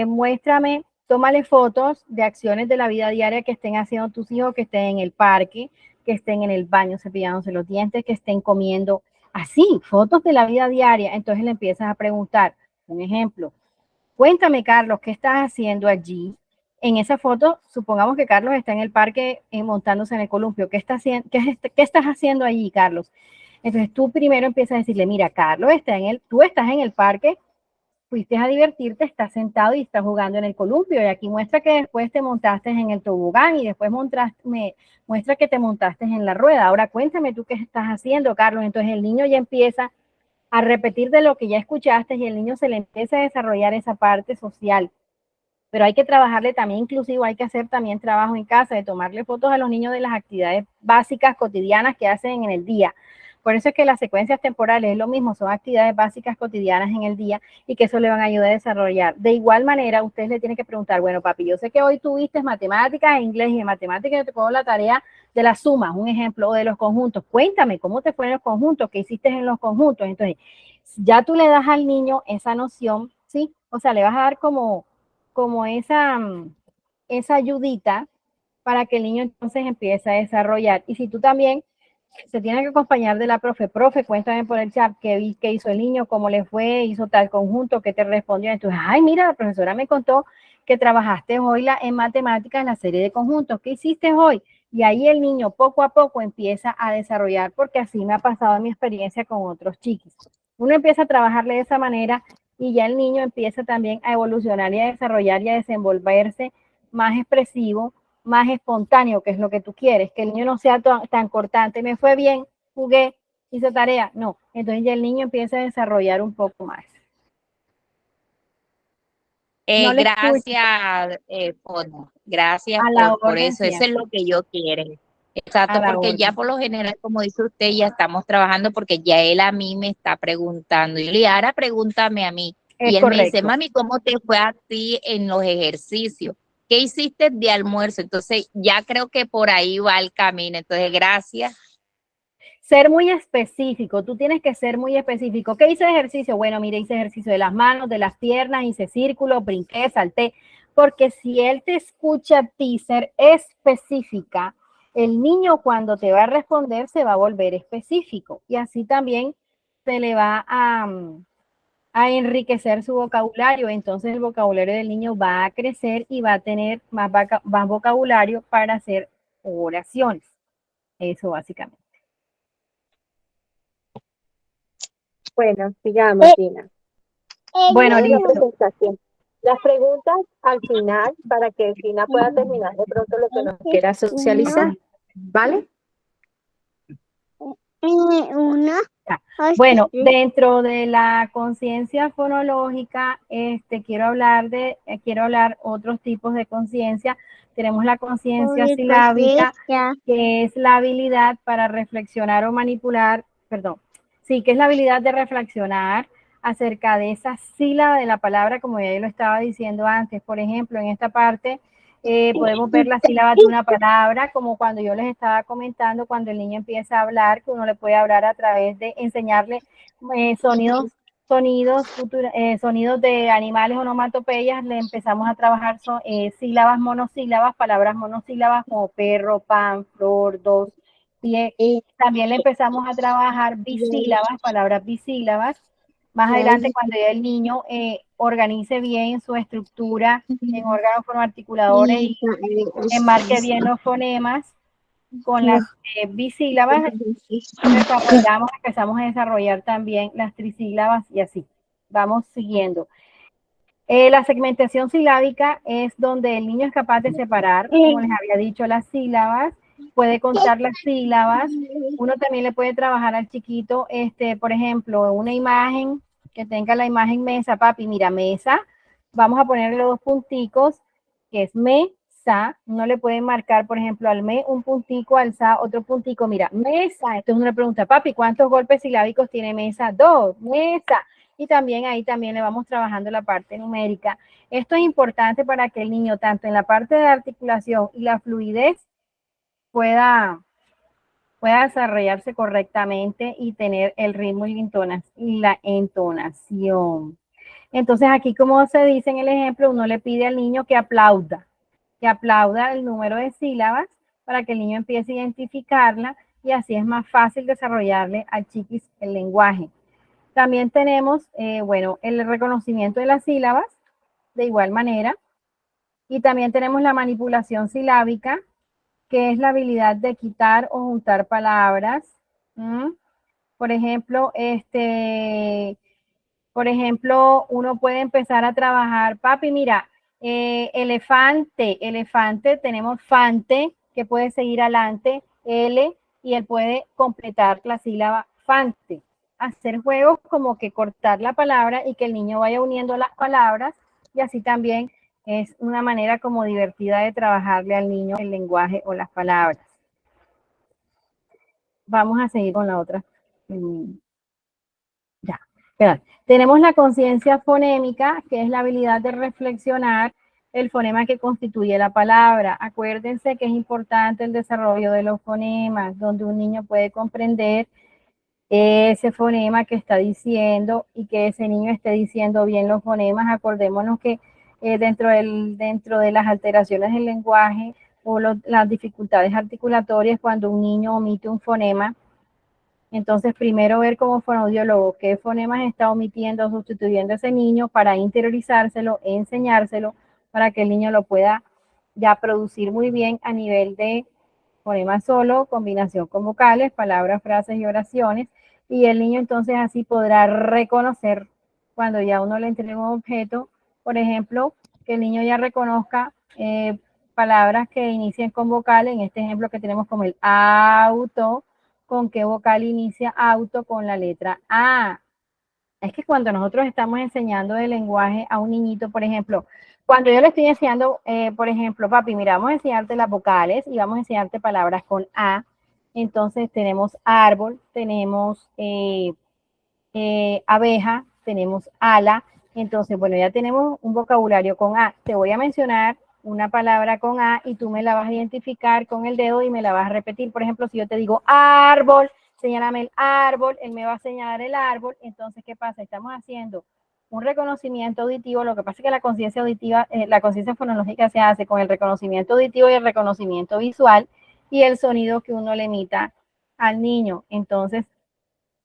Muéstrame, tómale fotos de acciones de la vida diaria que estén haciendo tus hijos, que estén en el parque, que estén en el baño cepillándose los dientes, que estén comiendo. Así, fotos de la vida diaria. Entonces le empiezas a preguntar, un ejemplo, cuéntame, Carlos, ¿qué estás haciendo allí? En esa foto, supongamos que Carlos está en el parque montándose en el columpio. ¿Qué estás haciendo allí, Carlos? Entonces tú primero empiezas a decirle, mira, Carlos, tú estás en el parque, fuiste a divertirte, estás sentado y estás jugando en el columpio. Y aquí muestra que después te montaste en el tobogán y después muestra que te montaste en la rueda. Ahora cuéntame tú qué estás haciendo, Carlos. Entonces el niño ya empieza a repetir de lo que ya escuchaste y el niño se le empieza a desarrollar esa parte social. Pero hay que trabajarle también inclusivo, hay que hacer también trabajo en casa, de tomarle fotos a los niños de las actividades básicas cotidianas que hacen en el día. Por eso es que las secuencias temporales es lo mismo, son actividades básicas cotidianas en el día y que eso le van a ayudar a desarrollar. De igual manera, ustedes le tienen que preguntar, bueno, papi, yo sé que hoy tuviste matemáticas e inglés, y en matemáticas yo te pongo la tarea de las sumas, un ejemplo, o de los conjuntos. Cuéntame, ¿cómo te fue en los conjuntos? ¿Qué hiciste en los conjuntos? Entonces, ya tú le das al niño esa noción, ¿sí? O sea, le vas a dar como esa ayudita para que el niño entonces empiece a desarrollar. Y si tú también se tiene que acompañar de la profe, cuéntame por el chat qué hizo el niño, cómo le fue, hizo tal conjunto, qué te respondió. Entonces, ay, mira, la profesora me contó que trabajaste hoy en matemáticas en la serie de conjuntos. ¿Qué hiciste hoy? Y ahí el niño poco a poco empieza a desarrollar, porque así me ha pasado en mi experiencia con otros chiquis. Uno empieza a trabajarle de esa manera y ya el niño empieza también a evolucionar y a desarrollar y a desenvolverse más expresivo, más espontáneo, que es lo que tú quieres, que el niño no sea tan cortante, me fue bien, jugué, hice tarea, no, entonces ya el niño empieza a desarrollar un poco más.
No gracias, gracias por eso, eso es lo que yo quiero. Exacto, porque ya por lo general, como dice usted, ya estamos trabajando porque ya él a mí me está preguntando. Y yo le digo, ahora pregúntame a mí. Y él me dice, mami, ¿cómo te fue a ti en los ejercicios? ¿Qué hiciste de almuerzo? Entonces, ya creo que por ahí va el camino. Entonces, gracias.
Ser muy específico, tú tienes que ser muy específico. ¿Qué hice de ejercicio? Bueno, mire, hice ejercicio de las manos, de las piernas, hice círculos, brinqué, salté. Porque si él te escucha a ti ser específica, el niño cuando te va a responder se va a volver específico y así también se le va a enriquecer su vocabulario. Entonces el vocabulario del niño va a crecer y va a tener más vocabulario para hacer oraciones. Eso básicamente.
Bueno, sigamos, Gina.
Bueno, listo.
Las preguntas al final, para que Gina pueda terminar de pronto lo que nos quiera socializar, ¿vale?
Bueno, dentro de la conciencia fonológica, quiero hablar otros tipos de conciencia. Tenemos la conciencia silábica, que es la habilidad para reflexionar o manipular, que es la habilidad de reflexionar acerca de esa sílaba de la palabra, como ya yo lo estaba diciendo antes. Por ejemplo, en esta parte podemos ver las sílabas de una palabra, como cuando yo les estaba comentando, cuando el niño empieza a hablar, que uno le puede hablar a través de enseñarle sonidos de animales, onomatopeyas. Le empezamos a trabajar sílabas monosílabas, palabras monosílabas como perro, pan, flor, dos, pie. También le empezamos a trabajar bisílabas, palabras bisílabas. Más adelante, cuando ya el niño organice bien su estructura en órganos fonoarticuladores y enmarque bien los fonemas con las bisílabas, empezamos a desarrollar también las trisílabas y así. Vamos siguiendo. La segmentación silábica es donde el niño es capaz de separar, como les había dicho, las sílabas, puede contar las sílabas. Uno también le puede trabajar al chiquito, por ejemplo, una imagen que tenga la imagen mesa. Papi, mira, mesa, vamos a ponerle 2 punticos, que es mesa. Uno le puede marcar, por ejemplo, al me un puntico, al sa otro puntico. Mira, mesa. Entonces uno le pregunta, papi, ¿cuántos golpes silábicos tiene mesa? 2, mesa. Y también ahí también le vamos trabajando la parte numérica. Esto es importante para que el niño, tanto en la parte de articulación y la fluidez, pueda desarrollarse correctamente y tener el ritmo y la entonación. Entonces aquí, como se dice en el ejemplo, uno le pide al niño que aplauda el número de sílabas para que el niño empiece a identificarla, y así es más fácil desarrollarle al chiquis el lenguaje. También tenemos, el reconocimiento de las sílabas, de igual manera, y también tenemos la manipulación silábica, que es la habilidad de quitar o juntar palabras. Por ejemplo, uno puede empezar a trabajar, papi, mira, elefante, tenemos fante, que puede seguir adelante, L, y él puede completar la sílaba fante. Hacer juegos como que cortar la palabra y que el niño vaya uniendo las palabras, y así también es una manera como divertida de trabajarle al niño el lenguaje o las palabras. Vamos a seguir con la otra. Tenemos la conciencia fonémica, que es la habilidad de reflexionar el fonema que constituye la palabra. Acuérdense que es importante el desarrollo de los fonemas, donde un niño puede comprender ese fonema que está diciendo y que ese niño esté diciendo bien los fonemas. Acordémonos que dentro de las alteraciones del lenguaje o las dificultades articulatorias, cuando un niño omite un fonema, entonces primero ver como fonoaudiólogo qué fonemas está omitiendo o sustituyendo ese niño para interiorizárselo, enseñárselo, para que el niño lo pueda ya producir muy bien a nivel de fonema solo, combinación con vocales, palabras, frases y oraciones, y el niño entonces así podrá reconocer cuando ya uno le entrega un objeto, por ejemplo, que el niño ya reconozca palabras que inicien con vocales, en este ejemplo que tenemos como el auto, con qué vocal inicia auto, con la letra A. Es que cuando nosotros estamos enseñando el lenguaje a un niñito, por ejemplo, cuando yo le estoy enseñando, por ejemplo, papi, mira, vamos a enseñarte las vocales y vamos a enseñarte palabras con A. Entonces tenemos árbol, tenemos abeja, tenemos ala. Entonces, bueno, ya tenemos un vocabulario con A. Te voy a mencionar una palabra con A y tú me la vas a identificar con el dedo y me la vas a repetir. Por ejemplo, si yo te digo árbol, señálame el árbol, él me va a señalar el árbol. Entonces, ¿qué pasa? Estamos haciendo un reconocimiento auditivo. Lo que pasa es que la conciencia auditiva, la conciencia fonológica se hace con el reconocimiento auditivo y el reconocimiento visual y el sonido que uno le emita al niño. Entonces,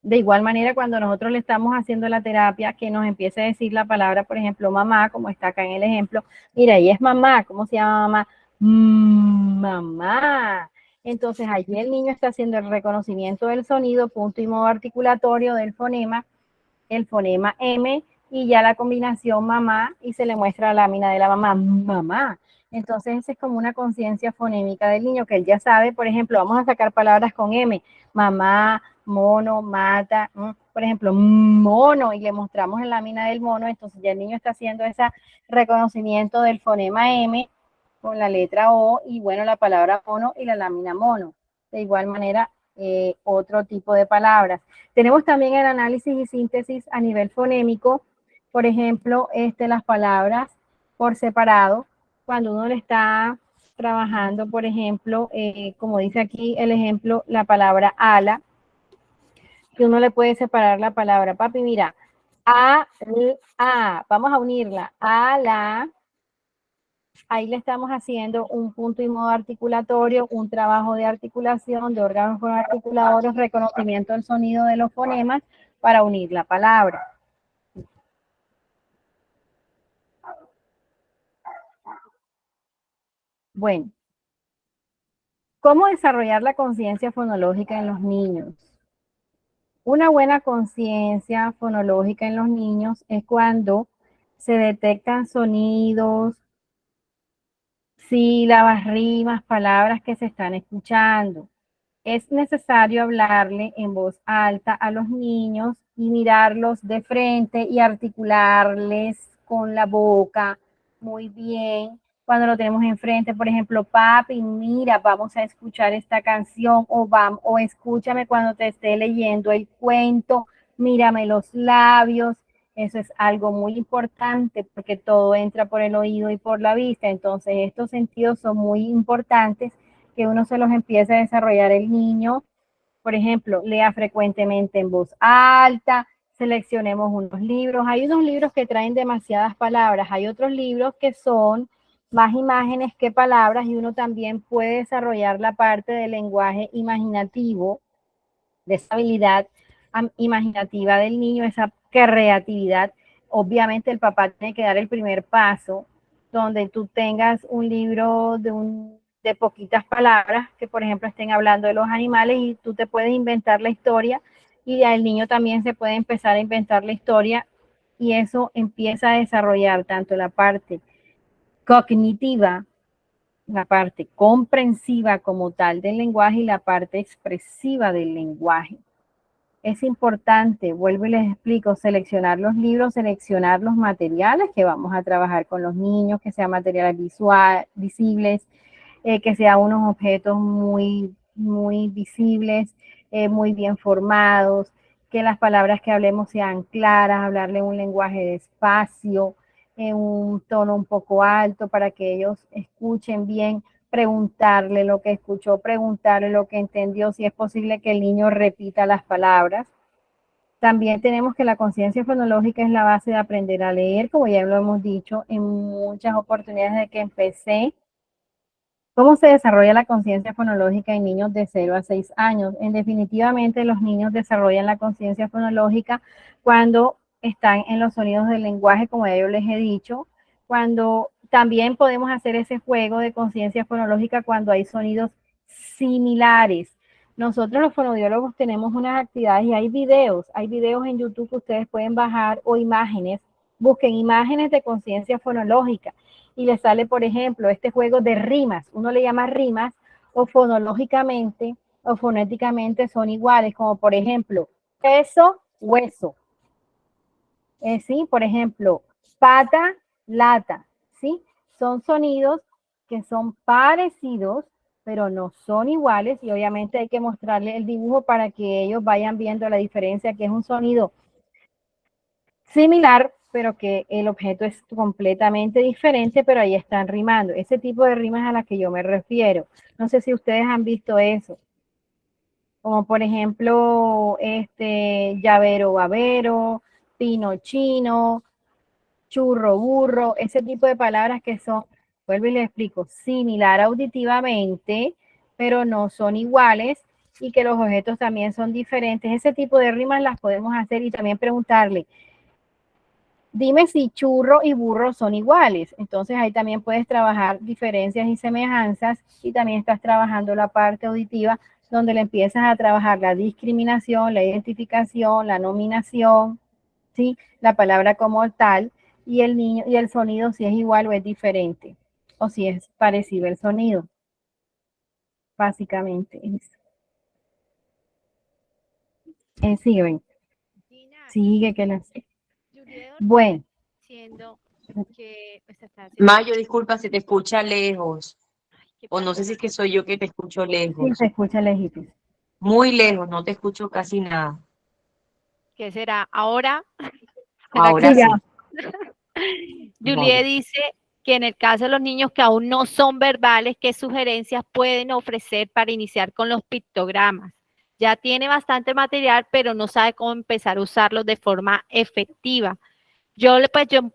de igual manera, cuando nosotros le estamos haciendo la terapia, que nos empiece a decir la palabra, por ejemplo, mamá, como está acá en el ejemplo, mira, ella es mamá, ¿cómo se llama mamá? Mamá. Entonces, allí el niño está haciendo el reconocimiento del sonido, punto y modo articulatorio del fonema, el fonema M, y ya la combinación mamá, y se le muestra la lámina de la mamá, mamá. Entonces, esa es como una conciencia fonémica del niño, que él ya sabe, por ejemplo, vamos a sacar palabras con M, mamá, mono, mata, por ejemplo, mono, y le mostramos en la lámina del mono, entonces ya el niño está haciendo ese reconocimiento del fonema M con la letra O y bueno, la palabra mono y la lámina mono. De igual manera, otro tipo de palabras. Tenemos también el análisis y síntesis a nivel fonémico, por ejemplo, las palabras por separado, cuando uno le está trabajando, por ejemplo, como dice aquí el ejemplo, la palabra ala, que uno le puede separar la palabra, papi, mira, vamos a unirla, ala, ahí le estamos haciendo un punto y modo articulatorio, un trabajo de articulación, de órganos articuladores, reconocimiento del sonido de los fonemas para unir la palabra. Bueno, ¿cómo desarrollar la conciencia fonológica en los niños? Una buena conciencia fonológica en los niños es cuando se detectan sonidos, sílabas, rimas, palabras que se están escuchando. Es necesario hablarle en voz alta a los niños y mirarlos de frente y articularles con la boca muy bien. Cuando lo tenemos enfrente, por ejemplo, papi, mira, vamos a escuchar esta canción o escúchame cuando te esté leyendo el cuento, mírame los labios. Eso es algo muy importante porque todo entra por el oído y por la vista. Entonces, estos sentidos son muy importantes que uno se los empiece a desarrollar el niño. Por ejemplo, lea frecuentemente en voz alta, seleccionemos unos libros. Hay unos libros que traen demasiadas palabras, hay otros libros que son más imágenes que palabras y uno también puede desarrollar la parte del lenguaje imaginativo, de esa habilidad imaginativa del niño, esa creatividad. Obviamente el papá tiene que dar el primer paso, donde tú tengas un libro de poquitas palabras, que por ejemplo estén hablando de los animales y tú te puedes inventar la historia y el niño también se puede empezar a inventar la historia y eso empieza a desarrollar tanto la parte cognitiva, la parte comprensiva como tal del lenguaje y la parte expresiva del lenguaje. Es importante, vuelvo y les explico, seleccionar los libros, seleccionar los materiales que vamos a trabajar con los niños, que sean materiales visibles, que sean unos objetos muy, muy visibles, muy bien formados, que las palabras que hablemos sean claras, hablarle un lenguaje despacio, en un tono un poco alto para que ellos escuchen bien, preguntarle lo que escuchó, preguntarle lo que entendió, si es posible que el niño repita las palabras. También tenemos que la conciencia fonológica es la base de aprender a leer, como ya lo hemos dicho en muchas oportunidades de que empecé. ¿Cómo se desarrolla la conciencia fonológica en niños de 0 a 6 años? Definitivamente los niños desarrollan la conciencia fonológica cuando están en los sonidos del lenguaje, como ya yo les he dicho, cuando también podemos hacer ese juego de conciencia fonológica cuando hay sonidos similares. Nosotros los fonodiólogos tenemos unas actividades y hay videos en YouTube que ustedes pueden bajar o imágenes, busquen imágenes de conciencia fonológica y le sale, por ejemplo, este juego de rimas. Uno le llama rimas o fonológicamente o fonéticamente son iguales, como por ejemplo, peso, hueso. Sí, por ejemplo, pata, lata. ¿Sí? Son sonidos que son parecidos, pero no son iguales y obviamente hay que mostrarle el dibujo para que ellos vayan viendo la diferencia, que es un sonido similar, pero que el objeto es completamente diferente, pero ahí están rimando. Ese tipo de rimas a las que yo me refiero. No sé si ustedes han visto eso. Como por ejemplo, llavero babero, pino chino, churro burro, ese tipo de palabras que son, vuelvo y les explico, similar auditivamente, pero no son iguales y que los objetos también son diferentes. Ese tipo de rimas las podemos hacer y también preguntarle, dime si churro y burro son iguales. Entonces ahí también puedes trabajar diferencias y semejanzas y también estás trabajando la parte auditiva donde le empiezas a trabajar la discriminación, la identificación, la nominación, ¿sí? La palabra como tal y el niño y el sonido si es igual o es diferente o si es parecido el sonido. Básicamente eso. Sigue,
Gina,
sigue que la...
Juliet
Bueno,
diciendo que pues, está haciendo...
Mayo, disculpa, se te escucha lejos.
¿Qué
O no
pasa?
sé si es que soy yo que te escucho
sí
lejos.
se escucha legítimo.
Muy lejos, no te escucho casi nada.
¿Qué será? Ahora, ¿será
Ahora
que
Sí, ya.
sí.
Juliet dice que en el caso de los niños que aún no son verbales, ¿qué sugerencias pueden ofrecer para iniciar con los pictogramas? Ya tiene bastante material, pero no sabe cómo empezar a usarlos de forma efectiva. Yo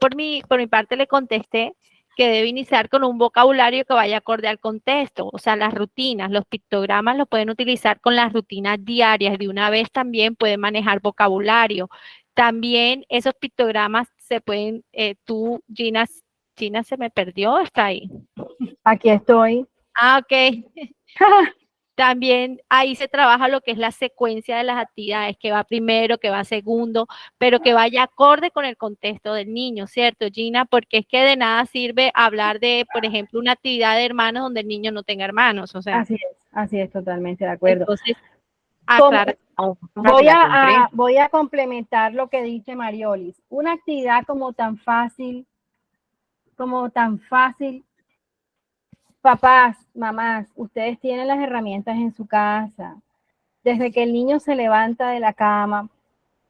por mi parte le contesté que debe iniciar con un vocabulario que vaya acorde al contexto, o sea, las rutinas, los pictogramas los pueden utilizar con las rutinas diarias, de una vez también pueden manejar vocabulario. También esos pictogramas se pueden, Gina se me perdió, está ahí.
Aquí estoy.
Ah, ok. También ahí se trabaja lo que es la secuencia de las actividades, que va primero, que va segundo, pero que vaya acorde con el contexto del niño, ¿cierto, Gina? Porque es que de nada sirve hablar de, por ejemplo, una actividad de hermanos donde el niño no tenga hermanos, o sea,
Así es, totalmente de acuerdo.
entonces,
Como-
aclara.
voy a complementar lo que dice Mariolis. Una actividad como tan fácil, papás, mamás, ustedes tienen las herramientas en su casa. Desde que el niño se levanta de la cama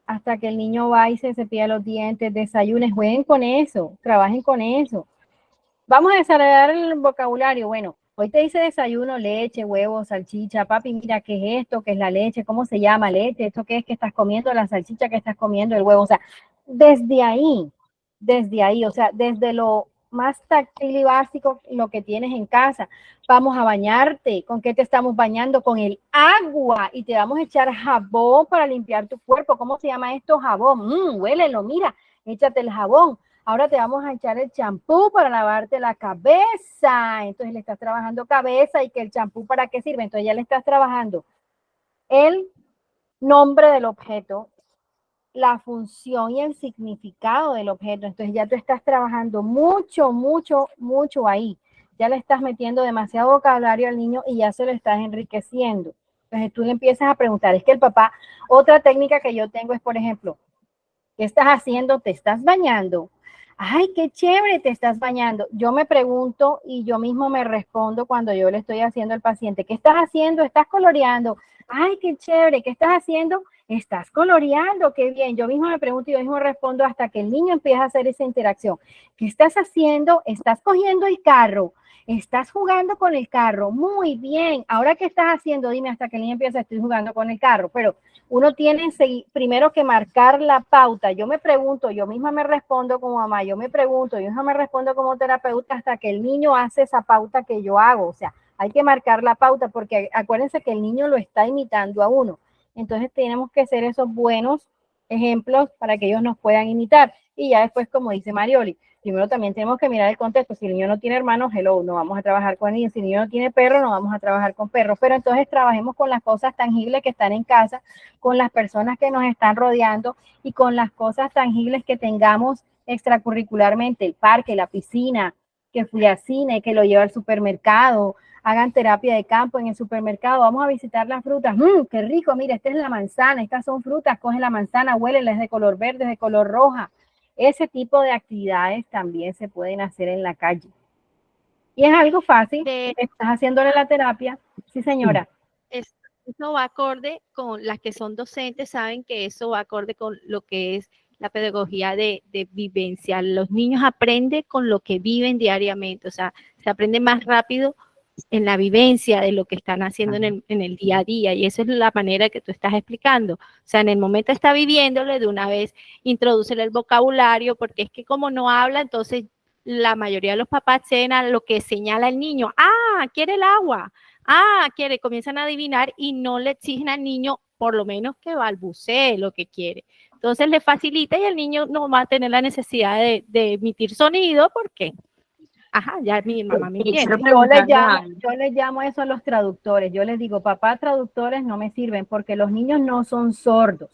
hasta que el niño va y se cepilla los dientes, desayunen, jueguen con eso, trabajen con eso. Vamos a desarrollar el vocabulario. Bueno, hoy te dice desayuno, leche, huevos, salchicha. Papi, mira, ¿qué es esto? ¿Qué es la leche? ¿Cómo se llama leche? ¿Esto qué es que estás comiendo? La salchicha que estás comiendo, el huevo. O sea, desde ahí, o sea, desde lo más táctil y básico, lo que tienes en casa. Vamos a bañarte. ¿Con qué te estamos bañando? Con el agua. Y te vamos a echar jabón para limpiar tu cuerpo. ¿Cómo se llama esto? Jabón. Huélelo, mira. Échate el jabón. Ahora te vamos a echar el champú para lavarte la cabeza. Entonces le estás trabajando cabeza y que el champú para qué sirve. Entonces ya le estás trabajando el nombre del objeto, la función y el significado del objeto. Entonces ya tú estás trabajando mucho ahí. Ya le estás metiendo demasiado vocabulario al niño y ya se lo estás enriqueciendo. Entonces tú le empiezas a preguntar, es que el papá, otra técnica que yo tengo es, por ejemplo, ¿qué estás haciendo? ¿Te estás bañando? Ay, qué chévere, te estás bañando. Yo me pregunto y yo mismo me respondo cuando yo le estoy haciendo al paciente, ¿qué estás haciendo? ¿Estás coloreando? Ay, qué chévere, ¿qué estás haciendo? Estás coloreando, qué bien. Yo mismo me pregunto y yo mismo respondo hasta que el niño empieza a hacer esa interacción. ¿Qué estás haciendo? ¿Estás cogiendo el carro? ¿Estás jugando con el carro? Muy bien. Ahora, ¿qué estás haciendo? Dime hasta que el niño empieza, estoy jugando con el carro. Pero uno tiene primero que marcar la pauta. Yo me pregunto, yo misma me respondo como mamá, yo me pregunto, yo misma me respondo como terapeuta hasta que el niño hace esa pauta que yo hago. O sea, hay que marcar la pauta porque acuérdense que el niño lo está imitando a uno. Entonces tenemos que ser esos buenos ejemplos para que ellos nos puedan imitar. Y ya después, como dice Marioli, primero también tenemos que mirar el contexto. Si el niño no tiene hermanos, hello, no vamos a trabajar con niños. Si el niño no tiene perro, no vamos a trabajar con perros. Pero entonces trabajemos con las cosas tangibles que están en casa, con las personas que nos están rodeando y con las cosas tangibles que tengamos extracurricularmente, el parque, la piscina, que fui al cine, que lo lleva al supermercado, hagan terapia de campo en el supermercado, vamos a visitar las frutas, qué rico, mira, esta es la manzana, estas son frutas, coge la manzana, huélela, es de color verde, es de color roja. Ese tipo de actividades también se pueden hacer en la calle. Y es algo fácil, estás haciéndole la terapia. Sí, señora.
Eso va acorde con las que son docentes, saben que eso va acorde con lo que es la pedagogía de vivencia. Los niños aprenden con lo que viven diariamente, o sea, se aprende más rápido en la vivencia de lo que están haciendo en el día a día, y esa es la manera que tú estás explicando. O sea, en el momento está viviéndole, de una vez introdúcele el vocabulario, porque es que como no habla, entonces la mayoría de los papás ceden a lo que señala el niño. Ah, quiere el agua. Ah, quiere, comienzan a adivinar y no le exigen al niño por lo menos que balbucee lo que quiere. Entonces le facilita y el niño no va a tener la necesidad de emitir sonido porque, ajá, ya mi mamá me entiende.
Yo les llamo eso a los traductores. Yo les digo, papá, traductores no me sirven porque los niños no son sordos.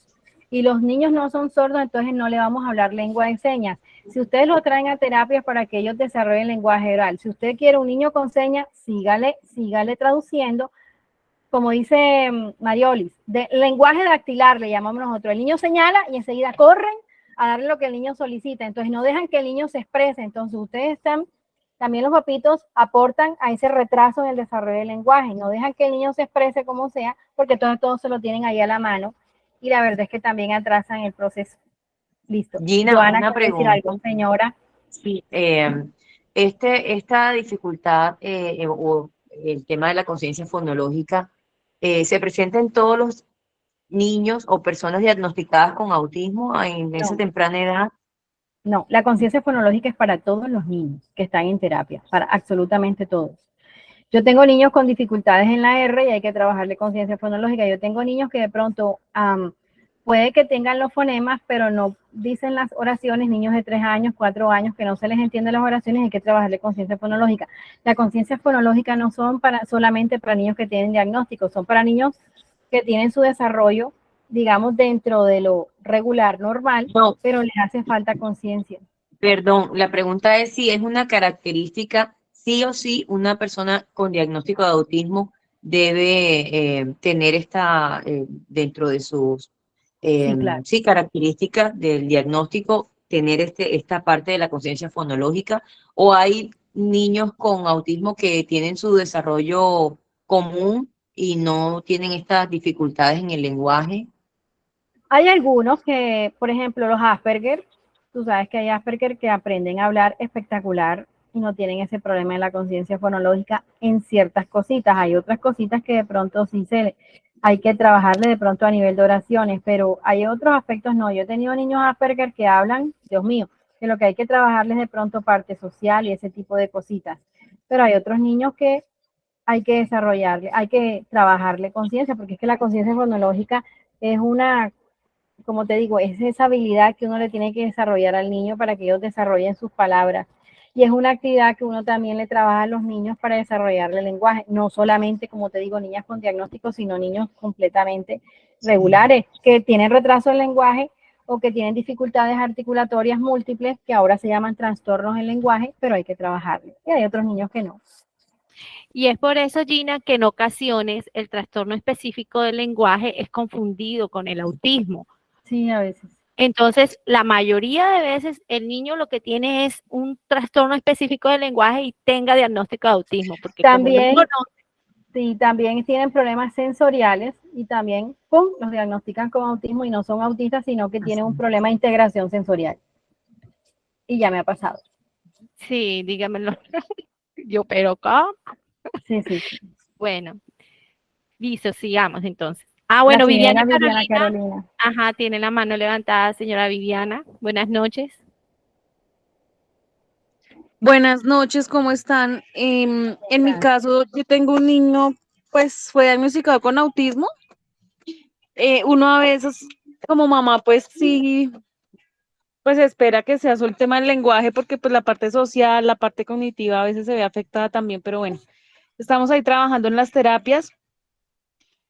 Y los niños no son sordos, entonces no le vamos a hablar lengua de señas. Si ustedes lo traen a terapias para que ellos desarrollen lenguaje oral, si usted quiere un niño con señas, sígale traduciendo como dice Mariolis, de lenguaje dactilar le llamamos nosotros. El niño señala y enseguida corren a darle lo que el niño solicita. Entonces no dejan que el niño se exprese. Entonces ustedes están, también los papitos aportan a ese retraso en el desarrollo del lenguaje. No dejan que el niño se exprese como sea, porque todos se lo tienen ahí a la mano. Y la verdad es que también atrasan el proceso. Listo.
Gina,
Joana,
una
¿quiere decir
pregunta.
algo, señora?
Sí, esta dificultad o el tema de la conciencia fonológica se presenta en todos los niños o personas diagnosticadas con autismo en esa
No.
temprana edad.
No, la conciencia fonológica es para todos los niños que están en terapia, para absolutamente todos. Yo tengo niños con dificultades en la R y hay que trabajarle conciencia fonológica. Yo tengo niños que de pronto puede que tengan los fonemas, pero no dicen las oraciones, niños de 3 años, 4 años, que no se les entienden las oraciones, hay que trabajarle conciencia fonológica. La conciencia fonológica no son solamente para niños que tienen diagnósticos, son para niños que tienen su desarrollo, digamos, dentro de lo regular, normal,
No,
pero les hace falta conciencia.
perdón, la pregunta es si es una característica, sí o sí, una persona con diagnóstico de autismo debe tener esta dentro de sus
Sí, claro.
sí, características del diagnóstico, tener esta parte de la conciencia fonológica, o hay niños con autismo que tienen su desarrollo común y no tienen estas dificultades en el lenguaje.
Hay algunos que, por ejemplo, los Asperger, tú sabes que hay Asperger que aprenden a hablar espectacular y no tienen ese problema de la conciencia fonológica en ciertas cositas. Hay otras cositas que de pronto sí hay que trabajarle de pronto a nivel de oraciones, pero hay otros aspectos no. Yo he tenido niños Asperger que hablan, Dios mío, que lo que hay que trabajarles de pronto parte social y ese tipo de cositas. Pero hay otros niños que hay que desarrollarle, hay que trabajarle conciencia, porque es que la conciencia fonológica es una, como te digo, es esa habilidad que uno le tiene que desarrollar al niño para que ellos desarrollen sus palabras. Y es una actividad que uno también le trabaja a los niños para desarrollarle el lenguaje, no solamente, como te digo, niñas con diagnóstico, sino niños completamente regulares, que tienen retraso del lenguaje o que tienen dificultades articulatorias múltiples, que ahora se llaman trastornos del lenguaje, pero hay que trabajarle. Y hay otros niños que no.
Y es por eso, Gina, que en ocasiones el trastorno específico del lenguaje es confundido con el autismo.
Sí, a veces.
Entonces, la mayoría de veces el niño lo que tiene es un trastorno específico del lenguaje y tenga diagnóstico de autismo, porque
también,
como no conoce,
sí, también tienen problemas sensoriales y también ¡pum!, los diagnostican con autismo y no son autistas, sino que tienen un problema de integración sensorial. Y ya me ha pasado.
sí, dígamelo. Yo, pero ¿cómo?
Sí, sí.
Bueno, listo, sigamos entonces. Ah, bueno,
La señora
Viviana
Carolina.
Ajá, tiene la mano levantada, señora Viviana. Buenas noches.
Buenas noches, ¿cómo están? En mi caso, yo tengo un niño, pues fue diagnosticado con autismo. Uno a veces, como mamá, pues sí, pues espera que sea solo el tema del lenguaje, porque pues la parte social, la parte cognitiva a veces se ve afectada también, pero bueno, estamos ahí trabajando en las terapias.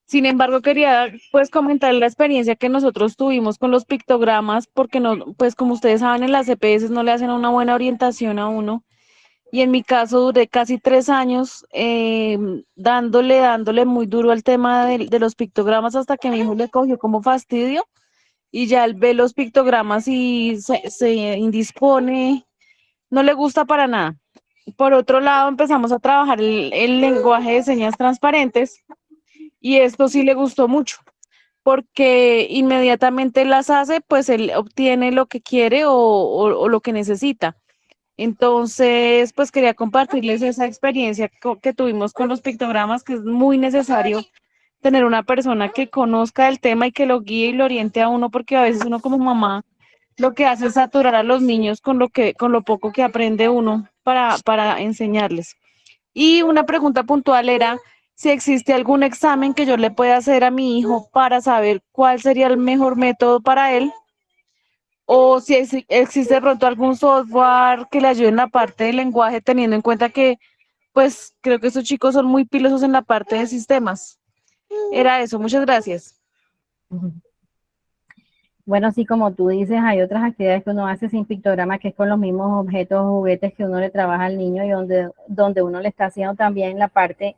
Sin embargo, quería pues comentar la experiencia que nosotros tuvimos con los pictogramas, porque no, pues como ustedes saben, en las CPS no le hacen una buena orientación a uno. Y en mi caso duré casi 3 años dándole muy duro al tema de los pictogramas hasta que mi hijo le cogió como fastidio y ya él ve los pictogramas y se indispone, no le gusta para nada. Por otro lado, empezamos a trabajar el lenguaje de señas transparentes y esto sí le gustó mucho porque inmediatamente las hace, pues él obtiene lo que quiere o lo que necesita. Entonces, pues quería compartirles esa experiencia que tuvimos con los pictogramas, que es muy necesario tener una persona que conozca el tema y que lo guíe y lo oriente a uno, porque a veces uno como mamá lo que hace es saturar a los niños con lo poco que aprende uno para enseñarles. Y una pregunta puntual era si existe algún examen que yo le pueda hacer a mi hijo para saber cuál sería el mejor método para él o si existe de pronto algún software que le ayude en la parte del lenguaje, teniendo en cuenta que, pues, creo que estos chicos son muy pilosos en la parte de sistemas. Era eso, muchas gracias.
Bueno, sí, como tú dices, hay otras actividades que uno hace sin pictograma, que es con los mismos objetos o juguetes que uno le trabaja al niño y donde uno le está haciendo también la parte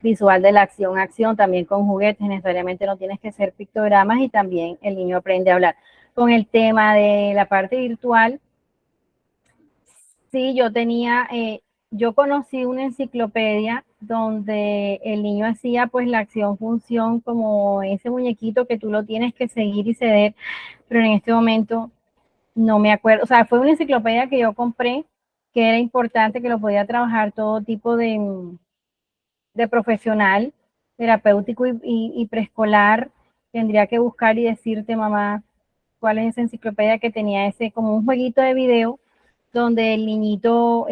visual de la acción, también con juguetes, necesariamente no tienes que ser pictogramas, y también el niño aprende a hablar. Con el tema de la parte virtual, sí, yo conocí una enciclopedia donde el niño hacía pues la acción-función como ese muñequito que tú lo tienes que seguir y ceder, pero en este momento no me acuerdo, o sea, fue una enciclopedia que yo compré, que era importante, que lo podía trabajar todo tipo de profesional, terapéutico y preescolar. Tendría que buscar y decirte, mamá, cuál es esa enciclopedia que tenía ese, como un jueguito de video, donde el niñito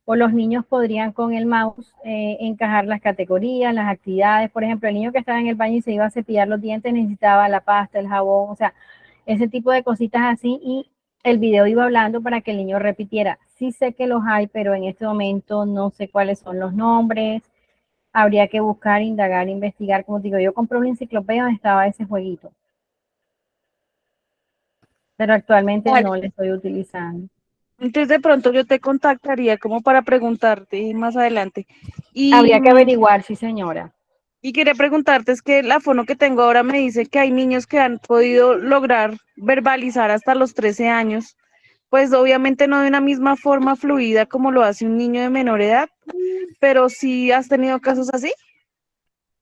o los niños podrían con el mouse encajar las categorías, las actividades. Por ejemplo, el niño que estaba en el baño y se iba a cepillar los dientes necesitaba la pasta, el jabón, o sea, ese tipo de cositas así, y el video iba hablando para que el niño repitiera. Sí sé que los hay, pero en este momento no sé cuáles son los nombres. Habría que buscar, indagar, investigar. Como digo, yo compré una enciclopedia donde estaba ese jueguito, pero actualmente
Vale.
no lo estoy utilizando.
Entonces de pronto yo te contactaría como para preguntarte más adelante.
Habría que averiguar, sí, señora.
Y quería preguntarte, es que la fono que tengo ahora me dice que hay niños que han podido lograr verbalizar hasta los 13 años, pues obviamente no de una misma forma fluida como lo hace un niño de menor edad, pero sí has tenido casos así.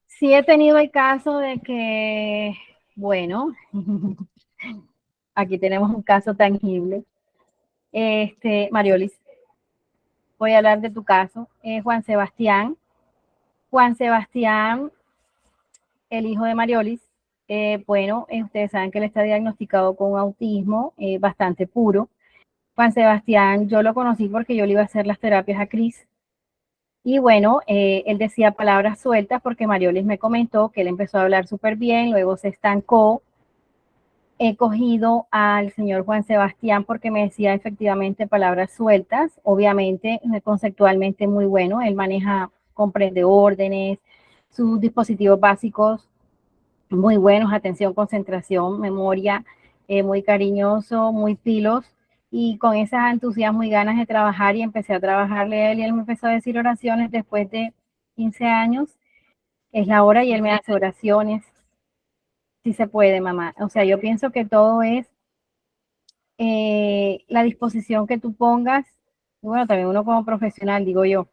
Sí he tenido el caso de que, bueno, aquí tenemos un caso tangible. Mariolis, voy a hablar de tu caso. Juan Sebastián. Juan Sebastián, el hijo de Mariolis, ustedes saben que él está diagnosticado con autismo bastante puro. Juan Sebastián, yo lo conocí porque yo le iba a hacer las terapias a Cris. Y bueno, él decía palabras sueltas porque Mariolis me comentó que él empezó a hablar súper bien, luego se estancó. He cogido al señor Juan Sebastián porque me decía efectivamente palabras sueltas, obviamente conceptualmente muy bueno, él maneja, comprende órdenes, sus dispositivos básicos muy buenos, atención, concentración, memoria, muy cariñoso, muy pilos, y con esas entusiasmo y ganas de trabajar, y empecé a trabajarle a él, y él me empezó a decir oraciones después de 15 años, es la hora, y él me hace oraciones. Sí se puede, mamá. O sea, yo pienso que todo es la disposición que tú pongas, y bueno, también uno como profesional, digo yo,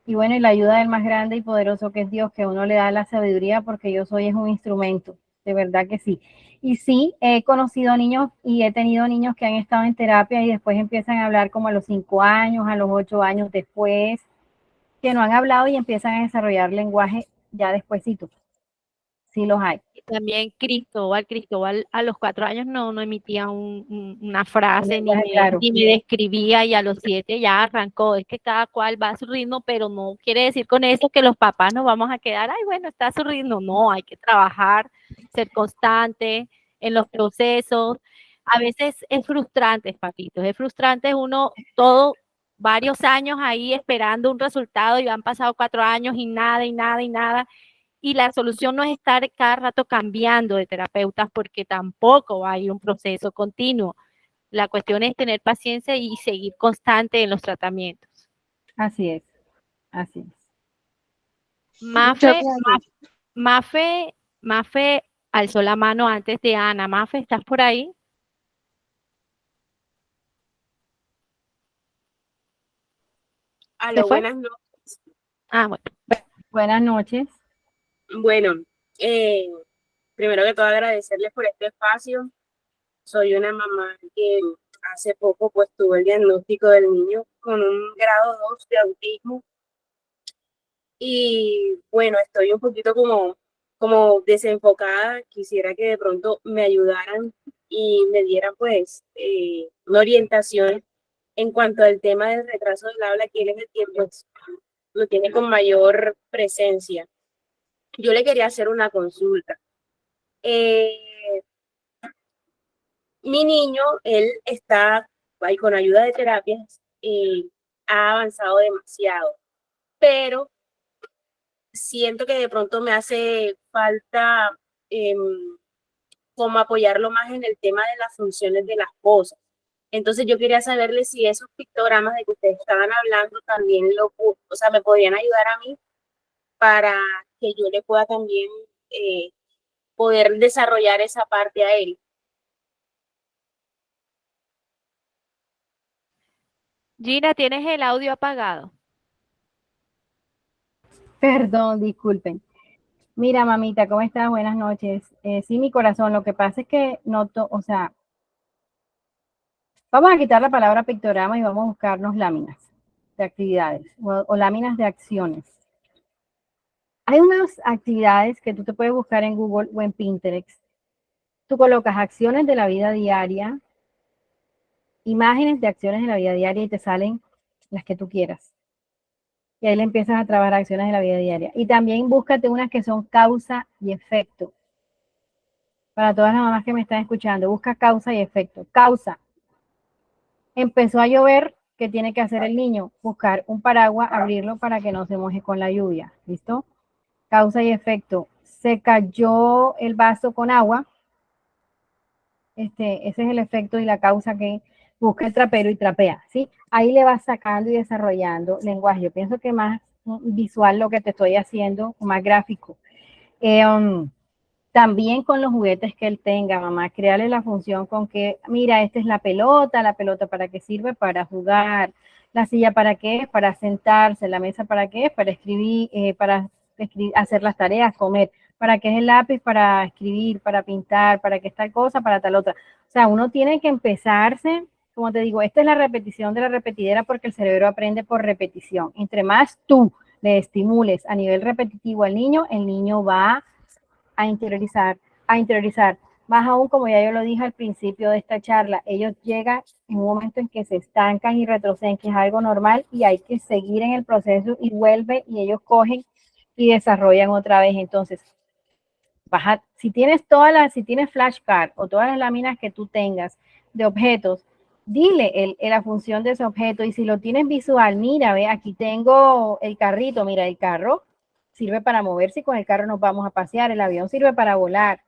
y bueno, y la ayuda del más grande y poderoso que es Dios, que uno le da la sabiduría, porque yo soy es un instrumento, de verdad que sí. Y sí, he conocido niños y he tenido niños que han estado en terapia y después empiezan a hablar como a los 5 años, a los 8 años después, que no han hablado y empiezan a desarrollar lenguaje ya despuesito. Sí los hay.
También Cristóbal a los 4 años no emitía una frase
Claro.
ni me describía, y a los 7 ya arrancó. Es que cada cual va a su ritmo, pero no quiere decir con eso que los papás nos vamos a quedar, ay, bueno, está a su ritmo. No, hay que trabajar, ser constante en los procesos. A veces es frustrante, papitos, es frustrante uno varios años ahí esperando un resultado, y han pasado 4 años y nada, y nada, y nada. Y la solución no es estar cada rato cambiando de terapeutas, porque tampoco hay un proceso continuo. La cuestión es tener paciencia y seguir constante en los tratamientos.
Así es, así es.
Muchas
Mafe,
gracias.
Mafe alzó la mano antes de Ana. Mafe, ¿estás por ahí? ¿Se
Aló,
fue?
buenas noches.
Ah, bueno.
Buenas noches.
Bueno, eh, primero que todo agradecerles por este espacio. Soy una mamá que hace poco pues tuvo el diagnóstico del niño con un grado 2 de autismo, y bueno, estoy un poquito como desenfocada. Quisiera que de pronto me ayudaran y me dieran pues una orientación en cuanto al tema del retraso del habla, que él en el tiempo lo tiene con mayor presencia. Yo le quería hacer una consulta. Eh, Mi niño, él está ahí con ayuda de terapias, ha avanzado demasiado, pero siento que de pronto me hace falta como apoyarlo más en el tema de las funciones de las cosas. Entonces yo quería saberle si esos pictogramas de que ustedes estaban hablando también o sea, me podrían ayudar a mí para que yo le pueda también eh, poder desarrollar esa parte a él.
Gina, ¿tienes el audio apagado?
Perdón, disculpen. Mira, mamita, ¿cómo estás? Buenas noches. Sí, mi corazón, lo que pasa es que noto, o sea, vamos a quitar la palabra pictograma y vamos a buscarnos láminas de actividades o láminas de acciones. Hay unas actividades que tú te puedes buscar en Google o en Pinterest. Tú colocas acciones de la vida diaria, imágenes de acciones de la vida diaria y te salen las que tú quieras. Y ahí le empiezas a trabajar acciones de la vida diaria. Y también búscate unas que son causa y efecto. Para todas las mamás que me están escuchando, busca causa y efecto. Causa. Empezó a llover, ¿qué tiene que hacer el niño? Buscar un paraguas, abrirlo para que no se moje con la lluvia. ¿Listo? Causa y efecto. Se cayó el vaso con agua. Ese es el efecto y la causa que busca el trapero y trapea, ¿sí? Ahí le vas sacando y desarrollando lenguaje. Yo pienso que más visual lo que te estoy haciendo, más gráfico. También con los juguetes que él tenga, mamá, créale la función con que, mira, esta es la pelota para qué sirve, para jugar, la silla para qué es, para sentarse, la mesa para qué es, para escribir, hacer las tareas, comer, para qué es el lápiz, para escribir, para pintar, para qué es tal cosa, para tal otra. O sea, uno tiene que empezarse, como te digo, esta es la repetición de la repetidera porque el cerebro aprende por repetición. Entre más tú le estimules a nivel repetitivo al niño, el niño va a interiorizar, a interiorizar. Más aún, como ya yo lo dije al principio de esta charla, ellos llegan en un momento en que se estancan y retroceden, que es algo normal y hay que seguir en el proceso y vuelve y ellos cogen y desarrollan otra vez. Entonces, si tienes si tienes flashcard o todas las láminas que tú tengas de objetos, dile la función de ese objeto y si lo tienes visual, mira, ve, aquí tengo el carrito, mira, el carro sirve para moverse y con el carro nos vamos a pasear, el avión sirve para volar.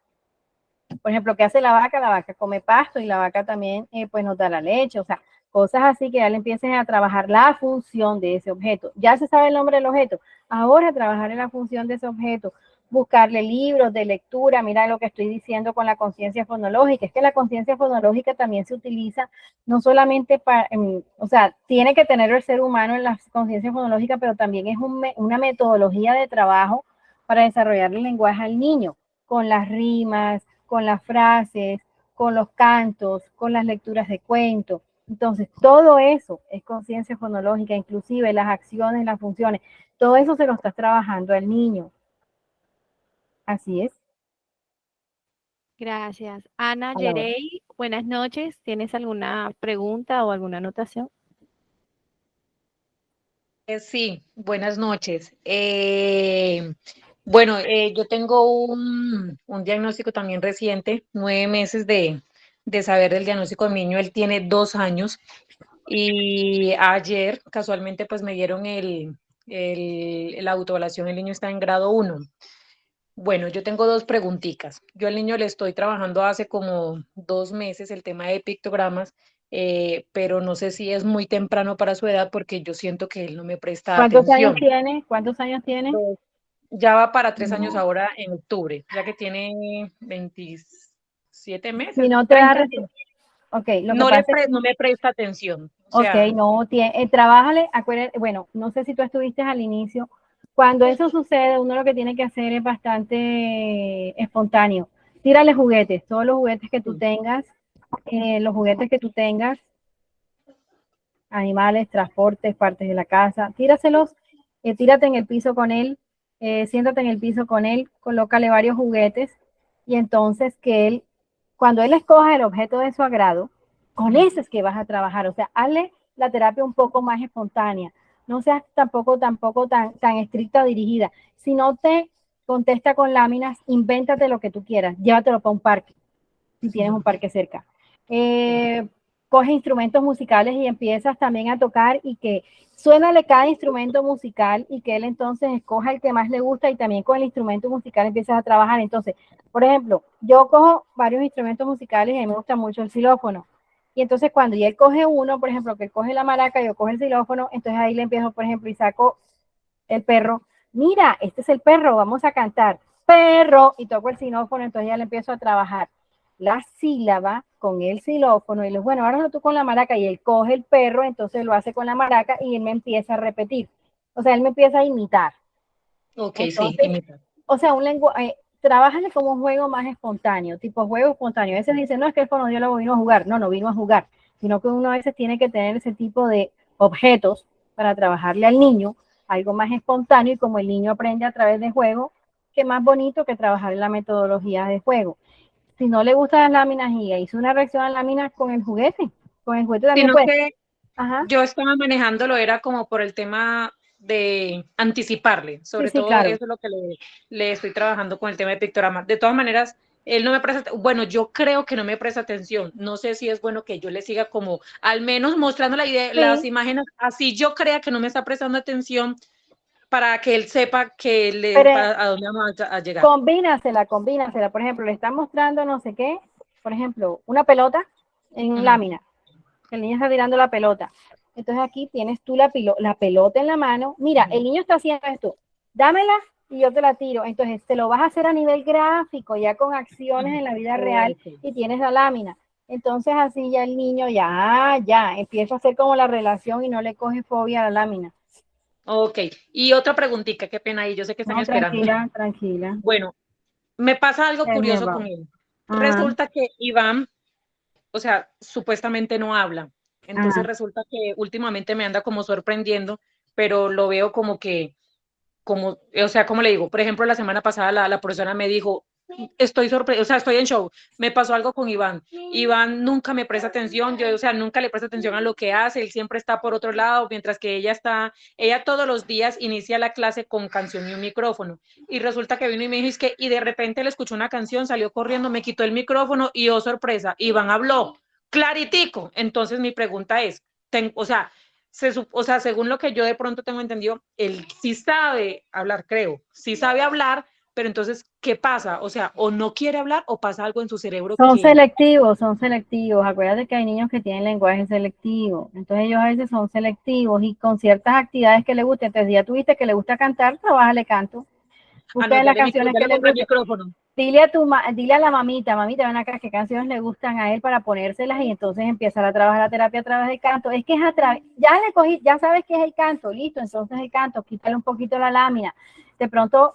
Por ejemplo, ¿qué hace la vaca? La vaca come pasto y la vaca también pues nos da la leche, o sea, cosas así que ya le empiecen a trabajar la función de ese objeto. Ya se sabe el nombre del objeto, ahora trabajar en la función de ese objeto, buscarle libros de lectura, mira lo que estoy diciendo con la conciencia fonológica, es que la conciencia fonológica también se utiliza no solamente para, o sea, tiene que tener el ser humano en la conciencia fonológica, pero también es una metodología de trabajo para desarrollar el lenguaje al niño, con las rimas, con las frases, con los cantos, con las lecturas de cuentos. Entonces, todo eso es conciencia fonológica, inclusive las acciones, las funciones, todo eso se lo estás trabajando al niño. Así es.
Gracias. Ana Yerey, buenas noches. ¿Tienes alguna pregunta o alguna anotación?
Sí, buenas noches. Bueno, yo tengo un diagnóstico también reciente, 9 meses de saber del diagnóstico de mi niño. Él tiene 2 años y ayer casualmente pues me dieron la autoevaluación. El niño está en grado 1. Bueno, yo tengo dos preguntitas. Yo al niño le estoy trabajando hace como 2 meses el tema de pictogramas, pero no sé si es muy temprano para su edad porque yo siento que él no me presta
¿Cuántos años
atención.
tiene? ¿Cuántos años tiene?
Ya va para 3 años ahora en octubre, ya que tiene 27 meses,
Si no te
30.
da ok, lo que pasa es
No me presta atención. O
ok,
sea,
no, trabájale, acuérdate, bueno, no sé si tú estuviste al inicio, cuando eso sucede, uno lo que tiene que hacer es bastante espontáneo. Tírale juguetes, todos los juguetes que tú tengas, animales, transportes, partes de la casa, tíraselos, tírate en el piso con él, siéntate en el piso con él, colócale varios juguetes y entonces cuando él escoja el objeto de su agrado, con ese es que vas a trabajar, o sea, hazle la terapia un poco más espontánea, no seas tampoco tan estricta o dirigida, si no te contesta con láminas, invéntate lo que tú quieras, llévatelo para un parque, si tienes un parque cerca. Coge instrumentos musicales y empiezas también a tocar y que suénale cada instrumento musical y que él entonces escoja el que más le gusta y también con el instrumento musical empiezas a trabajar. Entonces, por ejemplo, yo cojo varios instrumentos musicales y a mí me gusta mucho el xilófono. Y entonces cuando ya él coge uno, por ejemplo, que él coge la maraca, yo coge el xilófono, entonces ahí le empiezo, por ejemplo, y saco el perro. Mira, este es el perro, vamos a cantar. Perro, y toco el xilófono, entonces ya le empiezo a trabajar la sílaba con el xilófono y le digo, bueno, ahora tú con la maraca, y él coge el perro, entonces lo hace con la maraca y él me empieza a repetir. O sea, él me empieza a imitar.
Ok,
Entonces,
sí, imitar.
o sea, un lenguaje, trabájale como un juego más espontáneo, tipo juego espontáneo. A veces dicen, no, es que el fonoaudiólogo vino a jugar. No, no vino a jugar, sino que uno a veces tiene que tener ese tipo de objetos para trabajarle al niño, algo más espontáneo, y como el niño aprende a través de juego, qué más bonito que trabajar en la metodología de juego. Si no le gustan las láminas y hizo una reacción a las láminas con el juguete también
Sino
puede.
que
Ajá,
yo estaba manejándolo, era como por el tema de anticiparle,
sí,
sobre
sí,
todo
claro.
eso es lo que le estoy trabajando con el tema de pictograma. De todas maneras, él no me presta, bueno, yo creo que no me presta atención, no sé si es bueno que yo le siga como, al menos mostrando la idea, las
Sí,
imágenes, así yo crea que no me está prestando atención para que él sepa que
pero
para a dónde vamos a llegar.
combínasela. Por ejemplo, le están mostrando no sé qué, por ejemplo, una pelota en
Ujú.
lámina. El niño está tirando la pelota. Entonces aquí tienes tú la pelota en la mano. Mira, el niño está haciendo esto. Dámela y yo te la tiro. Entonces te lo vas a hacer a nivel gráfico, ya con acciones en la vida real,
Okay.
y tienes la lámina. Entonces así ya el niño ya empieza a hacer como la relación y no le coge fobia a la lámina.
Ok, y otra preguntita, qué pena ahí, yo sé que están
No,
esperando.
tranquila, tranquila.
Bueno, me pasa algo
Tell me
curioso con
about.
él.
Ajá,
Resulta que Iván, o sea, supuestamente no habla. Entonces
ajá.
resulta que últimamente me anda como sorprendiendo, pero lo veo como que, como, o sea, como le digo, por ejemplo, la semana pasada la profesora me dijo, estoy sorprendida, o sea, estoy en show, me pasó algo con Iván. Iván nunca me presta atención, yo, o sea, nunca le presta atención a lo que hace, él siempre está por otro lado, mientras que ella todos los días inicia la clase con canción y un micrófono. Y resulta que vino y me dijo, es que, y de repente le escuchó una canción, salió corriendo, me quitó el micrófono y, oh, sorpresa, Iván habló claritico. Entonces mi pregunta es, o sea, o sea, según lo que yo de pronto tengo entendido, él sí sabe hablar, creo, sí sabe hablar, pero entonces, ¿qué pasa? O sea, o no quiere hablar o pasa algo en su cerebro
Son
que...
selectivos, son selectivos. Acuérdate que hay niños que tienen lenguaje selectivo. Entonces ellos a veces son selectivos y con ciertas actividades que le gusten. Entonces ya tuviste que le gusta cantar, trabájale canto.
Ah, no,
Busca en las canciones
ya
que
le
le
compré el
gusten.
micrófono.
Dile a la mamita, ven acá, qué canciones le gustan a él para ponérselas y entonces empezar a trabajar la terapia a través del canto. Es que es a través, ya le cogí, ya sabes que es el canto, listo, entonces el canto, quítale un poquito la lámina. De pronto,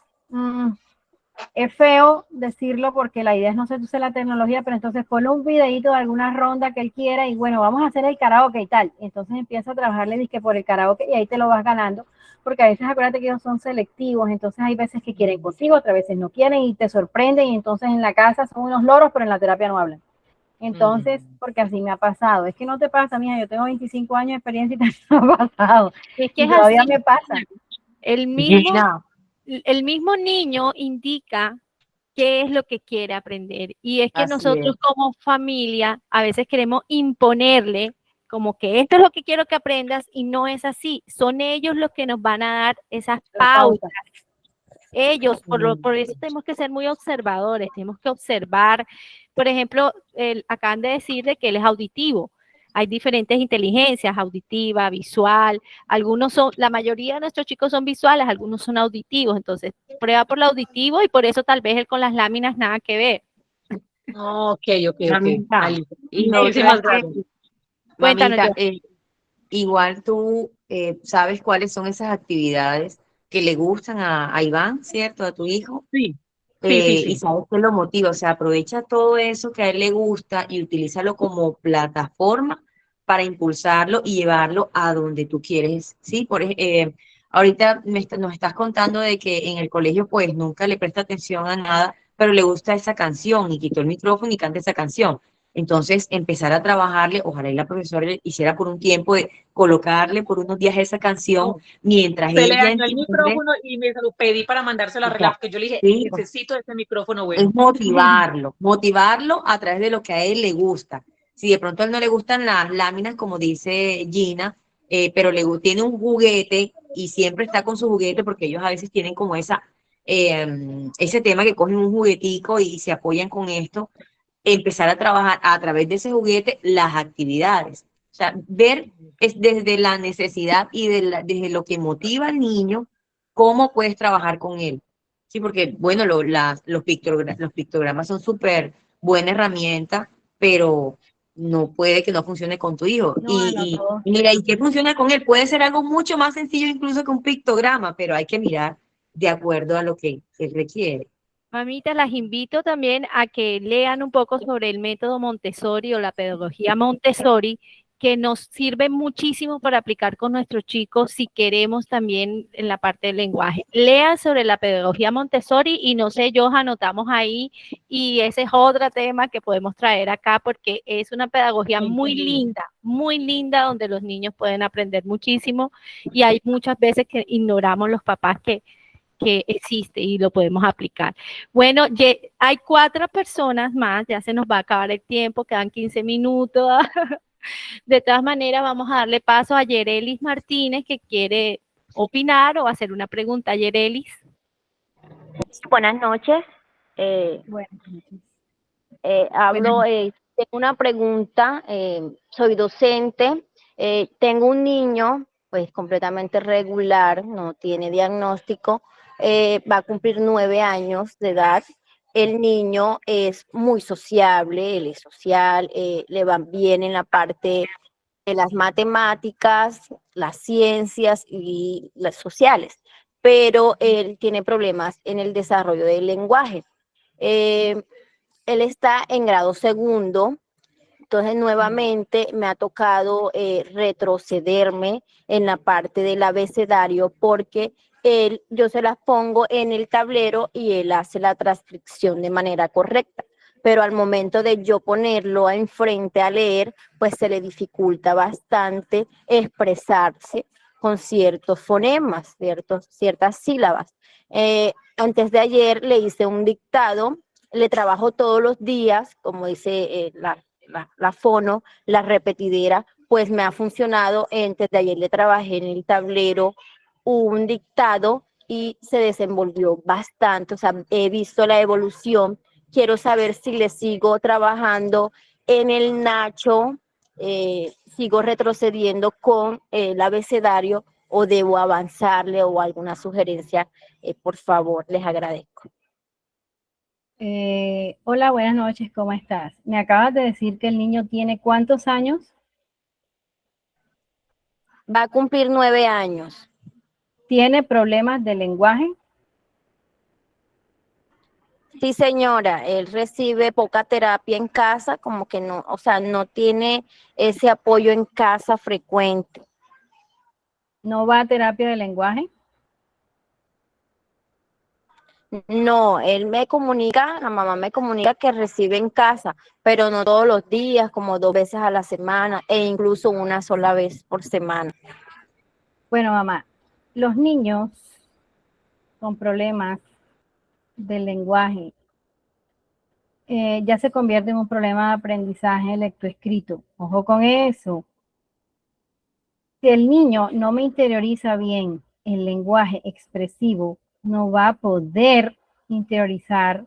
es feo decirlo porque la idea es no se use la tecnología, pero entonces ponle un videito de alguna ronda que él quiera y bueno, vamos a hacer el karaoke y tal. Entonces empieza a trabajarle disque por el karaoke y ahí te lo vas ganando, porque a veces acuérdate que ellos son selectivos, entonces hay veces que quieren contigo, otras veces no quieren y te sorprenden y entonces en la casa son unos loros, pero en la terapia no hablan. Entonces, porque así me ha pasado. Es que no te pasa, mija, yo tengo 25 años de experiencia y te ha pasado.
Es que
Y
es
todavía
así.
me pasa.
El mismo,
Gina,
el mismo niño indica qué es lo que quiere aprender. Y es que
así es.
nosotros como familia a veces queremos imponerle como que esto es lo que quiero que aprendas y no es así. Son ellos los que nos van a dar esas
La
pautas.
pauta.
Ellos, por eso tenemos que ser muy observadores, tenemos que observar. Por ejemplo, acaban de decir de que él es auditivo. Hay diferentes inteligencias, auditiva, visual. Algunos son, la mayoría de nuestros chicos son visuales, algunos son auditivos. Entonces, prueba por lo auditivo y por eso tal vez él con las láminas nada que ver.
Ok, ok, ok.
Mamita,
Ahí.
y lo otro
Muchísimas
es
gracias.
que,
Cuéntanos
mamita,
yo.
igual tú sabes cuáles son esas actividades que le gustan a Iván, ¿cierto? A tu hijo.
Sí, sí, sí,
Y
sí.
sabes qué lo motiva, o sea, aprovecha todo eso que a él le gusta y utilízalo como plataforma para impulsarlo y llevarlo a donde tú quieres, ¿sí? Ahorita nos estás contando de que en el colegio pues nunca le presta atención a nada, pero le gusta esa canción y quitó el micrófono y canta esa canción. Entonces, empezar a trabajarle, ojalá y la profesora le hiciera por un tiempo de colocarle por unos días esa canción
No,
mientras
se le
ella
dañó el
entiende.
micrófono y me se lo pedí para mandárselo a arreglar porque yo le dije,
Sí,
necesito ese micrófono
es
bueno.
motivarlo a través de lo que a él le gusta. Si de pronto a él no le gustan las láminas, como dice Gina, pero tiene un juguete y siempre está con su juguete, porque ellos a veces tienen como ese tema que cogen un juguetico y se apoyan con esto. empezar a trabajar a través de ese juguete las actividades. O sea, ver es desde la necesidad y desde lo que motiva al niño, cómo puedes trabajar con él. Sí, porque, bueno, los pictogramas son súper buena herramienta, pero no puede que no funcione con tu hijo.
No, no todo.
Y mira, ¿y qué funciona con él? Puede ser algo mucho más sencillo incluso que un pictograma, pero hay que mirar de acuerdo a lo que él requiere.
Mamitas, las invito también a que lean un poco sobre el método Montessori o la pedagogía Montessori, que nos sirve muchísimo para aplicar con nuestros chicos si queremos también en la parte del lenguaje. Lean sobre la pedagogía Montessori y no sé, yo anotamos ahí y ese es otro tema que podemos traer acá porque es una pedagogía muy linda, donde los niños pueden aprender muchísimo y hay muchas veces que ignoramos los papás que existe y lo podemos aplicar. Bueno, hay 4 personas más, ya se nos va a acabar el tiempo, quedan 15 minutos. De todas maneras, vamos a darle paso a Yerelis Martínez, que quiere opinar o hacer una pregunta. Yerelis.
Buenas noches.
Bueno,
Tengo una pregunta. Soy docente. Tengo un niño, pues completamente regular, no tiene diagnóstico. Va a cumplir 9 años de edad. El niño es muy sociable, él es social, le va bien en la parte de las matemáticas, las ciencias y las sociales, pero él tiene problemas en el desarrollo del lenguaje. Él está en grado segundo, entonces nuevamente me ha tocado retrocederme en la parte del abecedario porque yo se las pongo en el tablero y él hace la transcripción de manera correcta. Pero al momento de yo ponerlo enfrente a leer, pues se le dificulta bastante expresarse con ciertos fonemas, ciertas sílabas. Antes de ayer le hice un dictado, le trabajo todos los días, como dice la fono, la repetidera, pues me ha funcionado. Antes de ayer le trabajé en el tablero un dictado y se desenvolvió bastante, o sea, he visto la evolución. Quiero saber si le sigo trabajando en el Nacho, sigo retrocediendo con el abecedario o debo avanzarle o alguna sugerencia, por favor, les agradezco.
Hola, buenas noches, ¿cómo estás? Me acabas de decir que el niño tiene ¿cuántos años?
Va a cumplir 9 años.
¿Tiene problemas de lenguaje?
Sí, señora, él recibe poca terapia en casa, como que no, o sea, no tiene ese apoyo en casa frecuente.
¿No va a terapia de lenguaje?
No, él me comunica, la mamá me comunica que recibe en casa, pero no todos los días, como 2 veces a la semana e incluso una sola vez por semana.
Bueno, mamá, los niños con problemas del lenguaje ya se convierte en un problema de aprendizaje lectoescrito. Ojo con eso. Si el niño no me interioriza bien el lenguaje expresivo, no va a poder interiorizar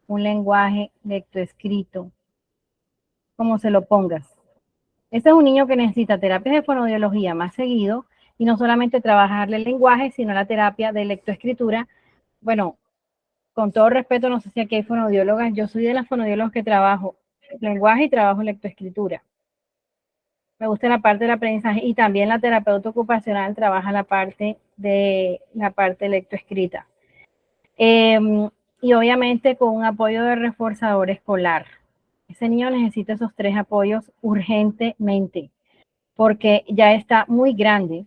un lenguaje lectoescrito, como se lo pongas. Este es un niño que necesita terapias de fonoaudiología más seguido y no solamente trabajarle el lenguaje, sino la terapia de lectoescritura. Bueno, con todo respeto, no sé si aquí hay fonoaudiólogas, yo soy de las fonoaudiólogas que trabajo lenguaje y trabajo lectoescritura. Me gusta la parte del aprendizaje y también la terapeuta ocupacional trabaja la parte lectoescrita. Y obviamente con un apoyo de reforzador escolar. Ese niño necesita esos 3 apoyos urgentemente porque ya está muy grande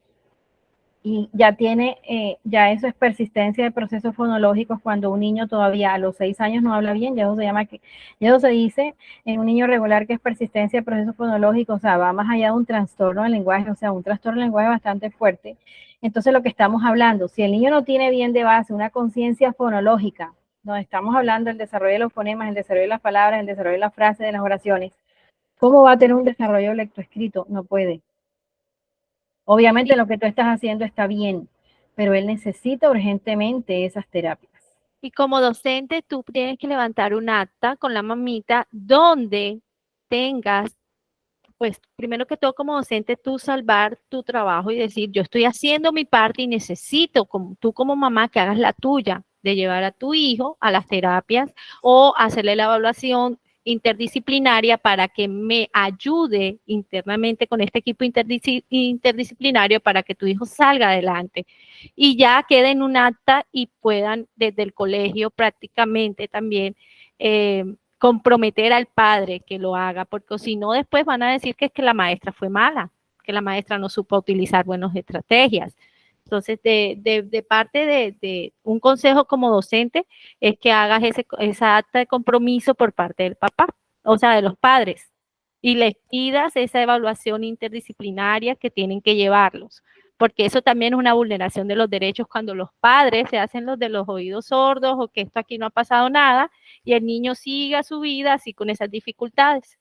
y ya tiene, ya eso es persistencia de procesos fonológicos cuando un niño todavía a los 6 años no habla bien, ya eso se llama ya eso se dice en un niño regular que es persistencia de procesos fonológicos, o sea, va más allá de un trastorno del lenguaje, o sea, un trastorno del lenguaje bastante fuerte. Entonces, lo que estamos hablando, si el niño no tiene bien de base una conciencia fonológica, donde estamos hablando del desarrollo de los fonemas, el desarrollo de las palabras, el desarrollo de las frases, de las oraciones, ¿cómo va a tener un desarrollo lectoescrito? No puede. Obviamente lo que tú estás haciendo está bien, pero él necesita urgentemente esas terapias.
Y como docente, tú tienes que levantar un acta con la mamita donde tengas, pues, primero que todo como docente, tú salvar tu trabajo y decir, yo estoy haciendo mi parte y necesito, tú como mamá, que hagas la tuya, de llevar a tu hijo a las terapias o hacerle la evaluación interdisciplinaria para que me ayude internamente con este equipo interdisciplinario para que tu hijo salga adelante y ya quede en un acta y puedan desde el colegio prácticamente también comprometer al padre que lo haga, porque si no después van a decir que es que la maestra fue mala, que la maestra no supo utilizar buenas estrategias. Entonces, de parte de un consejo como docente es que hagas esa acta de compromiso por parte del papá, o sea, de los padres, y les pidas esa evaluación interdisciplinaria que tienen que llevarlos, porque eso también es una vulneración de los derechos cuando los padres se hacen los de los oídos sordos o que esto aquí no ha pasado nada y el niño siga su vida así con esas dificultades.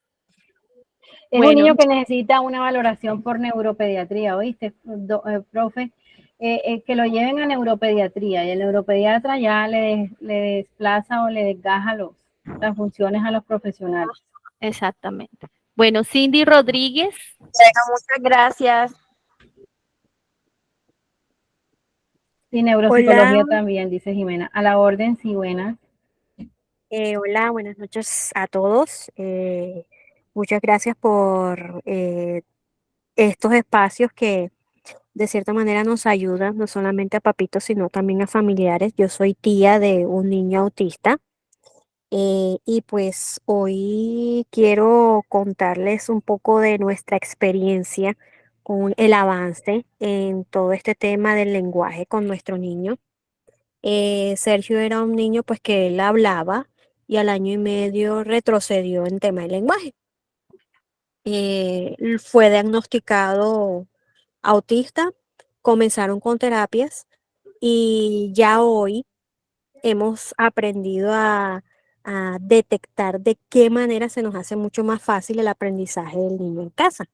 Es un niño que necesita una valoración por neuropediatría, ¿oíste, profe? Que lo lleven a neuropediatría y el neuropediatra ya le desplaza o le desgaja las funciones a los profesionales.
Exactamente. Bueno, Cindy Rodríguez.
Bueno, muchas gracias.
Y neuropsicología también, dice Jimena. A la orden, sí, buenas.
Hola, buenas noches a todos. Muchas gracias por estos espacios que de cierta manera nos ayudan, no solamente a papitos, sino también a familiares. Yo soy tía de un niño autista y pues hoy quiero contarles un poco de nuestra experiencia con el avance en todo este tema del lenguaje con nuestro niño. Sergio era un niño pues que él hablaba y al año y medio retrocedió en tema de lenguaje. Fue diagnosticado autista, comenzaron con terapias y ya hoy hemos aprendido a detectar de qué manera se nos hace mucho más fácil el aprendizaje del niño en casa.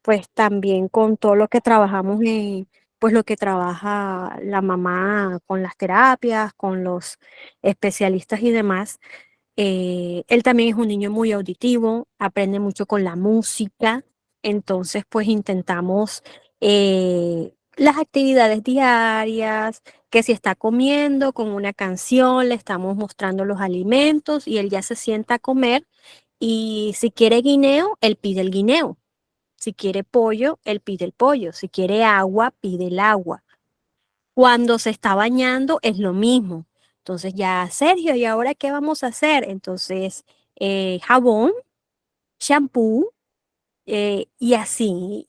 Pues también con todo lo que trabajamos pues lo que trabaja la mamá con las terapias, con los especialistas y demás. Él también es un niño muy auditivo, aprende mucho con la música, entonces pues intentamos las actividades diarias, que si está comiendo con una canción, le estamos mostrando los alimentos y él ya se sienta a comer y si quiere guineo, él pide el guineo. Si quiere pollo, él pide el pollo. Si quiere agua, pide el agua. Cuando se está bañando es lo mismo. Entonces ya, Sergio, ¿y ahora qué vamos a hacer? Entonces, jabón, shampoo y así.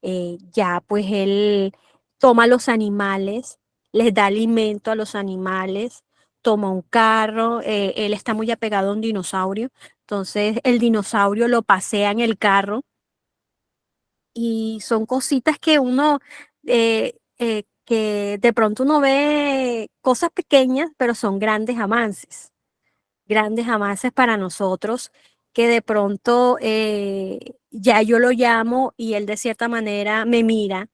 Ya pues él toma los animales, les da alimento a los animales, toma un carro, él está muy apegado a un dinosaurio. Entonces el dinosaurio lo pasea en el carro y son cositas que uno, que de pronto uno ve cosas pequeñas, pero son grandes avances para nosotros, que de pronto ya yo lo llamo y él de cierta manera me mira,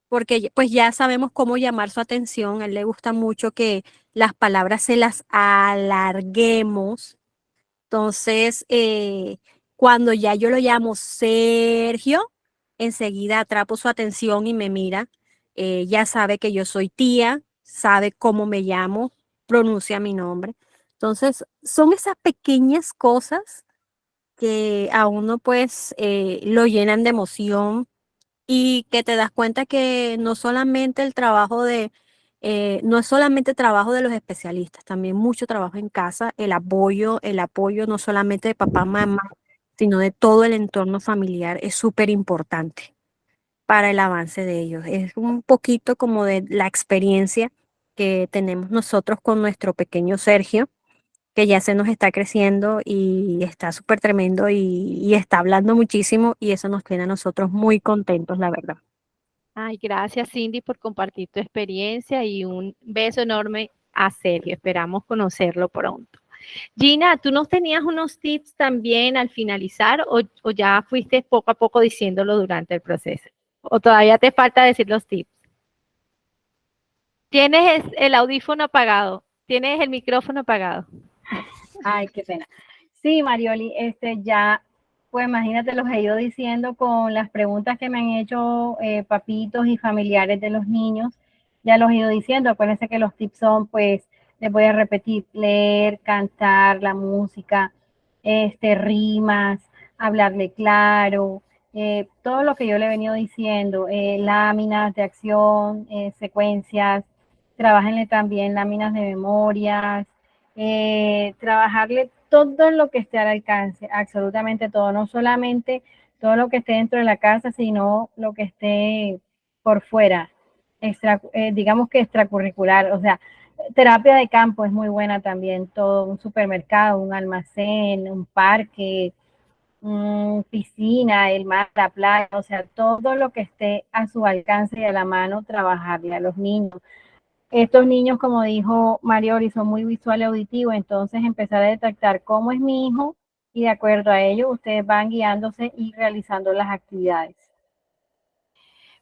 porque pues ya sabemos cómo llamar su atención, a él le gusta mucho que las palabras se las alarguemos. Entonces, cuando ya yo lo llamo Sergio, enseguida atrapo su atención y me mira. Ya sabe que yo soy tía, sabe cómo me llamo, pronuncia mi nombre. Entonces, son esas pequeñas cosas que a uno pues lo llenan de emoción y que te das cuenta que no solamente el trabajo no es solamente trabajo de los especialistas, también mucho trabajo en casa, el apoyo no solamente de papá, mamá, sino de todo el entorno familiar es súper importante para el avance de ellos. Es un poquito como de la experiencia que tenemos nosotros con nuestro pequeño Sergio, que ya se nos está creciendo y está súper tremendo y está hablando muchísimo y eso nos tiene a nosotros muy contentos, la verdad.
Ay, gracias Cindy por compartir tu experiencia y un beso enorme a Sergio. Esperamos conocerlo pronto. Gina, ¿tú nos tenías unos tips también al finalizar o ya fuiste poco a poco diciéndolo durante el proceso? ¿O todavía te falta decir los tips? Tienes el audífono apagado, tienes el micrófono apagado.
Ay, qué pena. Sí, Marioli, ya, pues imagínate, los he ido diciendo con las preguntas que me han hecho papitos y familiares de los niños, ya los he ido diciendo. Acuérdense que los tips son, pues, les voy a repetir, leer, cantar, la música, rimas, hablarle claro, todo lo que yo le he venido diciendo, láminas de acción, secuencias, trabajenle también láminas de memorias, trabajarle todo lo que esté al alcance, absolutamente todo, no solamente todo lo que esté dentro de la casa, sino lo que esté por fuera, digamos que extracurricular, o sea, terapia de campo es muy buena también, todo, un supermercado, un almacén, un parque, piscina, el mar, la playa, o sea, todo lo que esté a su alcance y a la mano, trabajarle a los niños. Estos niños, como dijo Mariori, son muy visual y auditivo, entonces empezar a detectar cómo es mi hijo y de acuerdo a ello ustedes van guiándose y realizando las actividades.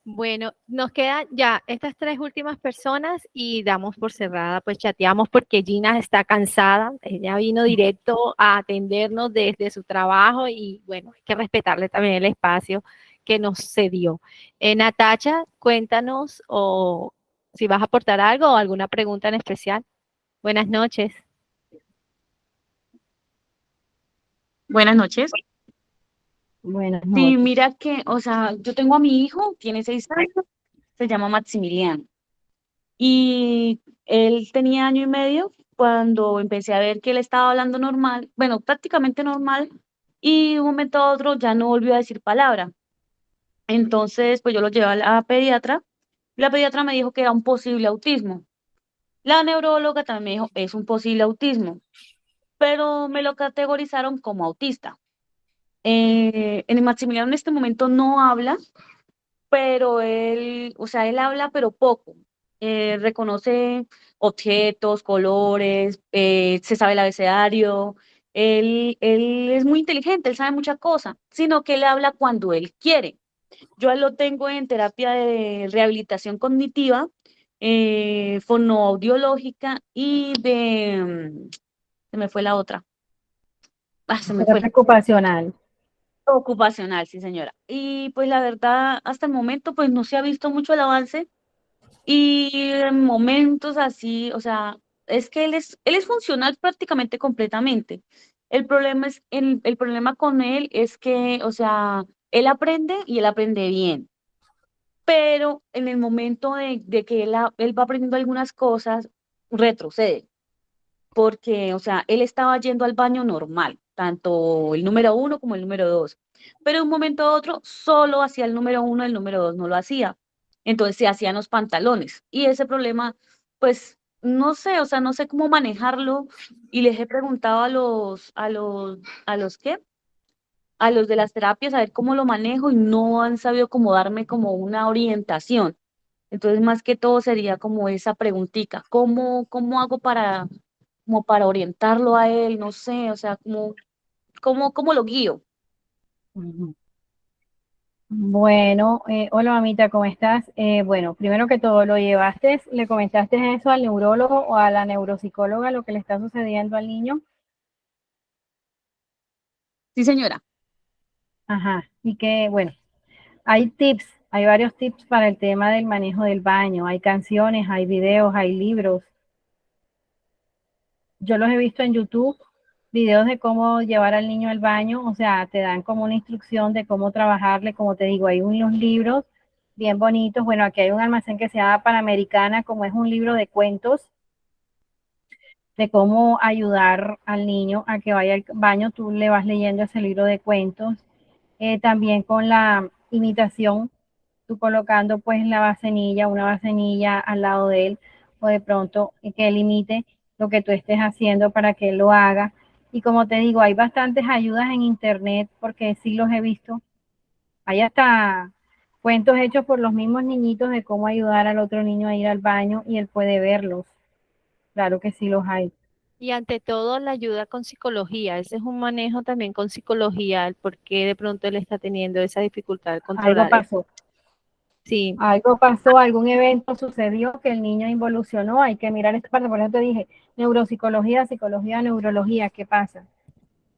Bueno, nos quedan ya estas 3 últimas personas y damos por cerrada, pues chateamos porque Gina está cansada, ella vino directo a atendernos desde su trabajo y bueno, hay que respetarle también el espacio que nos cedió. Natacha, cuéntanos o si vas a aportar algo o alguna pregunta en especial. Buenas noches.
Buenas noches.
Buenas
Sí,
noches.
mira que, o sea, yo tengo a mi hijo, tiene 6 años, se llama Maximiliano. Y él tenía año y medio cuando empecé a ver que él estaba hablando normal, bueno, prácticamente normal, y de un momento a otro ya no volvió a decir palabra. Entonces, pues yo lo llevé a la pediatra. La pediatra me dijo que era un posible autismo. La neuróloga también me dijo, es un posible autismo, pero me lo categorizaron como autista. En el Maximiliano en este momento no habla, pero él, o sea, él habla, pero poco. Reconoce objetos, colores, se sabe el abecedario. Él es muy inteligente, él sabe muchas cosas, sino que él habla cuando él quiere. Yo a él lo tengo en terapia de rehabilitación cognitiva, fonoaudiológica y se me fue la otra. Se me fue.
Ocupacional.
Ocupacional, sí, señora. Y pues la verdad, hasta el momento, pues no se ha visto mucho el avance y en momentos así, o sea, es que él es funcional prácticamente completamente. El problema con él es que, o sea, él aprende y él aprende bien, pero en el momento de que él va aprendiendo algunas cosas, retrocede porque, o sea, él estaba yendo al baño normal, tanto el número 1 como el número 2, pero de un momento a otro solo hacía el número 1, el número 2 no lo hacía. Entonces se hacían los pantalones y ese problema, pues, no sé, o sea, no sé cómo manejarlo y les he preguntado ¿qué? A los de las terapias a ver cómo lo manejo y no han sabido cómo darme como una orientación. Entonces, más que todo sería como esa preguntita, ¿cómo hago como para orientarlo a él? No sé, o sea, ¿cómo lo guío?
Ujú. Bueno, hola mamita, ¿cómo estás? Bueno, primero que todo, ¿lo llevaste, le comentaste eso al neurólogo o a la neuropsicóloga, lo que le está sucediendo al niño?
Sí, señora.
Ajá, y que, bueno, hay tips, hay varios tips para el tema del manejo del baño, hay canciones, hay videos, hay libros. Yo los he visto en YouTube, videos de cómo llevar al niño al baño, o sea, te dan como una instrucción de cómo trabajarle, como te digo, hay unos libros bien bonitos. Bueno, aquí hay un almacén que se llama Panamericana, como es un libro de cuentos, de cómo ayudar al niño a que vaya al baño, tú le vas leyendo ese libro de cuentos. También con la imitación, tú colocando pues la vasenilla, una vasenilla al lado de él, o de pronto que él imite lo que tú estés haciendo para que él lo haga. Y como te digo, hay bastantes ayudas en internet porque sí los he visto. Hay hasta cuentos hechos por los mismos niñitos de cómo ayudar al otro niño a ir al baño y él puede verlos. Claro que sí los hay.
Y ante todo la ayuda con psicología, ese es un manejo también con psicología, el por qué de pronto él está teniendo esa dificultad de
Algo
controlar.
pasó.
Sí,
Algo pasó, algún evento sucedió que el niño involucionó, hay que mirar esta parte, por eso te dije, neuropsicología, psicología, neurología, ¿qué pasa?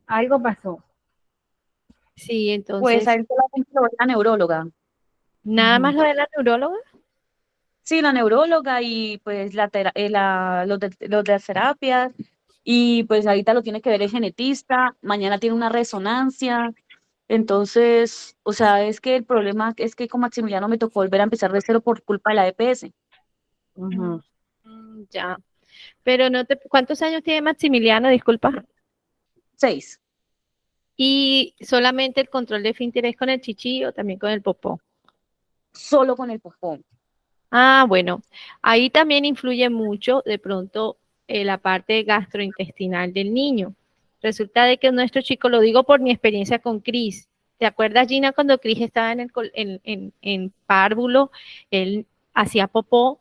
Algo pasó.
sí,
Pues a
entonces,
él solamente lo ve la neuróloga.
nada más lo de la neuróloga.
Sí, la neuróloga y pues los de las terapias. Y pues ahorita lo tiene que ver el genetista, mañana tiene una resonancia. Entonces, o sea, es que el problema es que con Maximiliano me tocó volver a empezar de cero por culpa de la EPS.
Ujú.
Ya. Pero no te, ¿cuántos años tiene Maximiliano? Disculpa.
6,
Y solamente el control de esfínter es con el chichi o también con el popó.
solo con el popó.
Ah, bueno, ahí también influye mucho de pronto la parte gastrointestinal del niño. Resulta de que nuestro chico, lo digo por mi experiencia con Cris. ¿Te acuerdas, Gina, cuando Cris estaba en párvulo, él hacía popó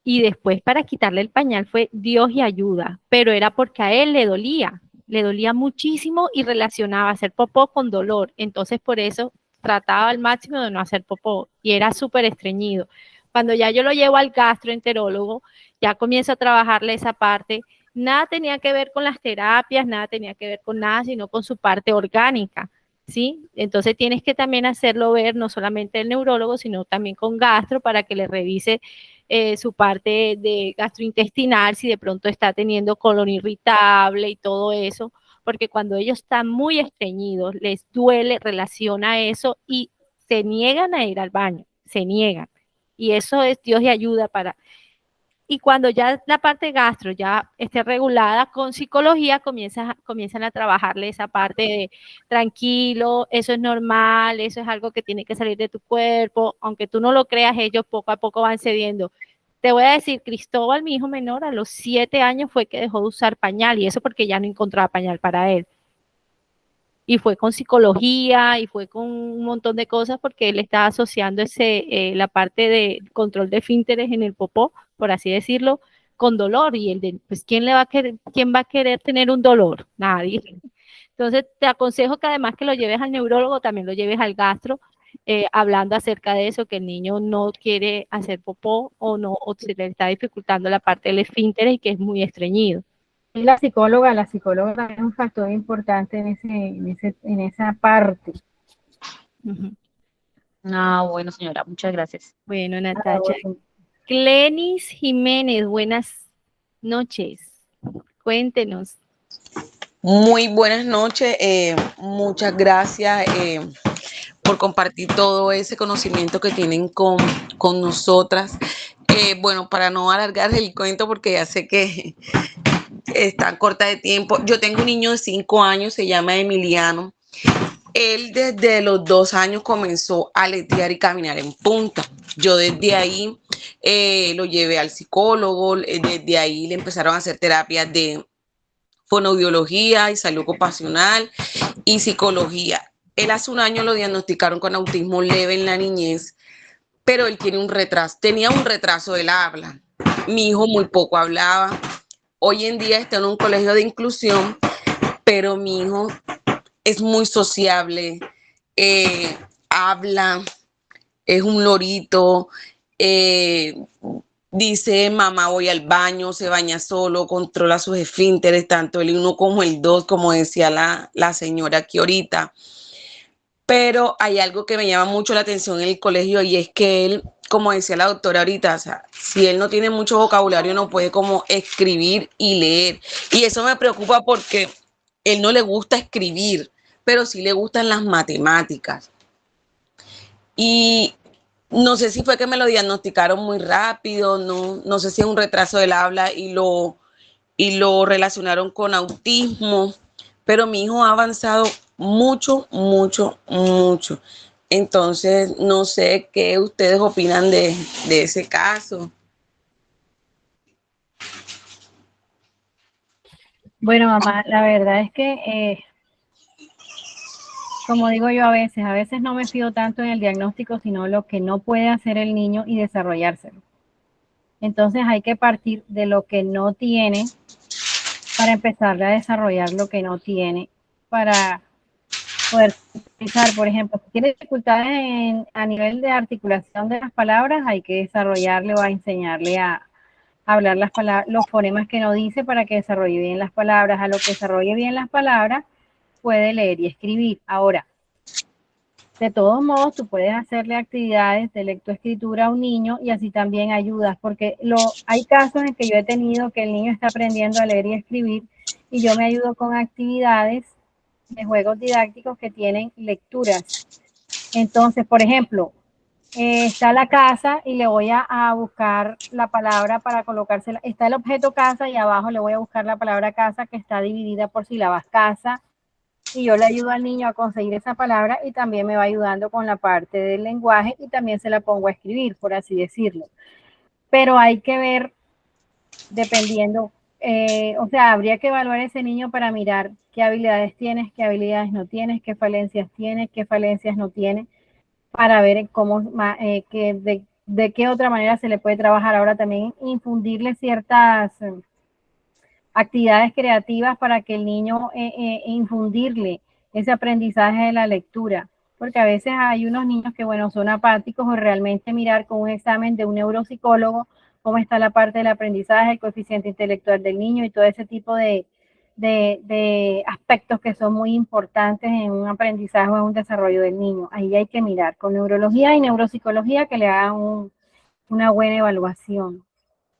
y después para quitarle el pañal fue Dios y ayuda, pero era porque a él le dolía muchísimo y relacionaba hacer popó con dolor. Entonces por eso trataba al máximo de no hacer popó y era súper estreñido. Cuando ya yo lo llevo al gastroenterólogo, ya comienzo a trabajarle esa parte. Nada tenía que ver con las terapias, nada tenía que ver con nada, sino con su parte orgánica, ¿sí? Entonces tienes que también hacerlo ver, no solamente el neurólogo, sino también con gastro para que le revise su parte de gastrointestinal, si de pronto está teniendo colon irritable y todo eso, porque cuando ellos están muy estreñidos, les duele, relaciona eso y se niegan a ir al baño, se niegan. Y eso es Dios y ayuda para... Y cuando ya la parte gastro ya esté regulada con psicología, comienzan a trabajarle esa parte de tranquilo, eso es normal, eso es algo que tiene que salir de tu cuerpo, aunque tú no lo creas, ellos poco a poco van cediendo. Te voy a decir, Cristóbal, mi hijo menor, a los 7 años fue que dejó de usar pañal y eso porque ya no encontraba pañal para él. Y fue con psicología y fue con un montón de cosas porque él estaba asociando la parte de control de esfínteres en el popó, por así decirlo, con dolor. Y pues, ¿quién va a querer tener un dolor? Nadie. Entonces, te aconsejo que además que lo lleves al neurólogo, también lo lleves al gastro, hablando acerca de eso, que el niño no quiere hacer popó o no, o se le está dificultando la parte del esfínter y que es muy estreñido.
Y la psicóloga también es un factor importante en esa parte.
Ujú.
Ah, bueno, señora, muchas gracias.
Bueno,
Ah,
Natacha.
bueno.
Glenis Jiménez, buenas noches. Cuéntenos.
Muy buenas noches, muchas gracias por compartir todo ese conocimiento que tienen con nosotras. Bueno, para no alargar el cuento, porque ya sé que está corta de tiempo, yo tengo un niño de 5 años, se llama Emiliano. Él desde los 2 años comenzó a aletear y caminar en punta. Yo desde ahí lo llevé al psicólogo, desde ahí le empezaron a hacer terapias de fonoaudiología y salud ocupacional y psicología. Él hace un año lo diagnosticaron con autismo leve en la niñez, pero él tiene un retraso, tenía un retraso del habla. Mi hijo muy poco hablaba. Hoy en día está en un colegio de inclusión, pero mi hijo es muy sociable, habla, es un lorito, dice mamá voy al baño, se baña solo, controla sus esfínteres, tanto el 1 como el 2, como decía la señora aquí ahorita. Pero hay algo que me llama mucho la atención en el colegio y es que él, como decía la doctora ahorita, o sea, si él no tiene mucho vocabulario no puede como escribir y leer. Y eso me preocupa porque él no le gusta escribir, pero sí le gustan las matemáticas. Y no sé si fue que me lo diagnosticaron muy rápido, no sé si es un retraso del habla y lo relacionaron con autismo, pero mi hijo ha avanzado mucho, mucho, mucho. Entonces, no sé qué ustedes opinan de ese caso.
Bueno, mamá, la verdad es que, como digo yo a veces no me fío tanto en el diagnóstico, sino lo que no puede hacer el niño y desarrollárselo. Entonces hay que partir de lo que no tiene para empezar a desarrollar lo que no tiene, para poder utilizar. Por ejemplo, si tiene dificultades a nivel de articulación de las palabras, hay que desarrollarle o a enseñarle a hablar las palabras, los fonemas que no dice para que desarrolle bien las palabras. A lo que desarrolle bien las palabras, puede leer y escribir. Ahora, de todos modos, tú puedes hacerle actividades de lectoescritura a un niño y así también ayudas, porque hay casos en que yo he tenido que el niño está aprendiendo a leer y escribir y yo me ayudo con actividades de juegos didácticos que tienen lecturas. Entonces, por ejemplo, está la casa y le voy a buscar la palabra para colocársela. Está el objeto casa y abajo le voy a buscar la palabra casa que está dividida por sílabas. Casa, y yo le ayudo al niño a conseguir esa palabra y también me va ayudando con la parte del lenguaje y también se la pongo a escribir, por así decirlo. Pero hay que ver, dependiendo, o sea, habría que evaluar a ese niño para mirar qué habilidades tienes, qué habilidades no tienes, qué falencias tienes, qué falencias no tienes, para ver cómo, de qué otra manera se le puede trabajar. Ahora también infundirle ciertas actividades creativas para que el niño, infundirle ese aprendizaje de la lectura, porque a veces hay unos niños que, bueno, son apáticos o realmente mirar con un examen de un neuropsicólogo cómo está la parte del aprendizaje, el coeficiente intelectual del niño y todo ese tipo de aspectos que son muy importantes en un aprendizaje o en un desarrollo del niño. Ahí hay que mirar con neurología y neuropsicología que le hagan una buena evaluación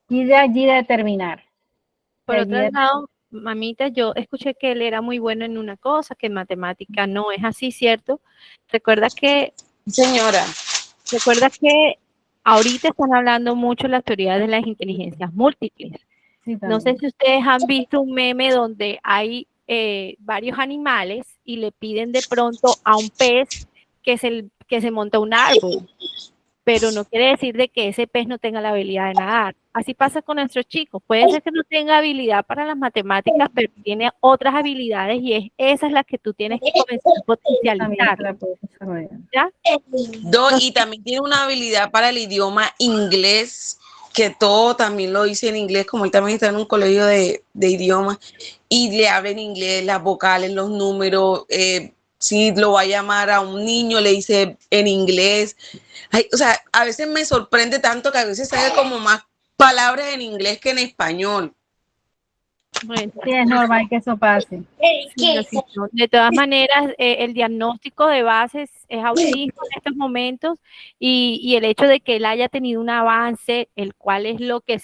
y de allí determinar.
Por otro lado, mamita, yo escuché que él era muy bueno en una cosa, que en matemática no es así, ¿cierto? Recuerda que...
Señora.
Recuerda que ahorita están hablando mucho las teorías de las inteligencias múltiples.
Sí,
no sé si ustedes han visto un meme donde hay varios animales y le piden de pronto a un pez que se monta un árbol, pero no quiere decir de que ese pez no tenga la habilidad de nadar. Así pasa con nuestros chicos. Puede ser que no tenga habilidad para las matemáticas, pero tiene otras habilidades y esa es la que tú tienes que comenzar a potencializar. ¿Ya?
Y también tiene una habilidad para el idioma inglés, que todo también lo dice en inglés, como él también está en un colegio de idiomas, y le habla en inglés, las vocales, los números, si lo va a llamar a un niño, le dice en inglés. Ay, o sea, a veces me sorprende tanto que a veces sabe como más palabras en inglés que en español.
Bueno,
sí, es normal que eso pase.
De todas maneras, el diagnóstico de base es autismo en estos momentos y el hecho de que él haya tenido un avance, el cual es lo que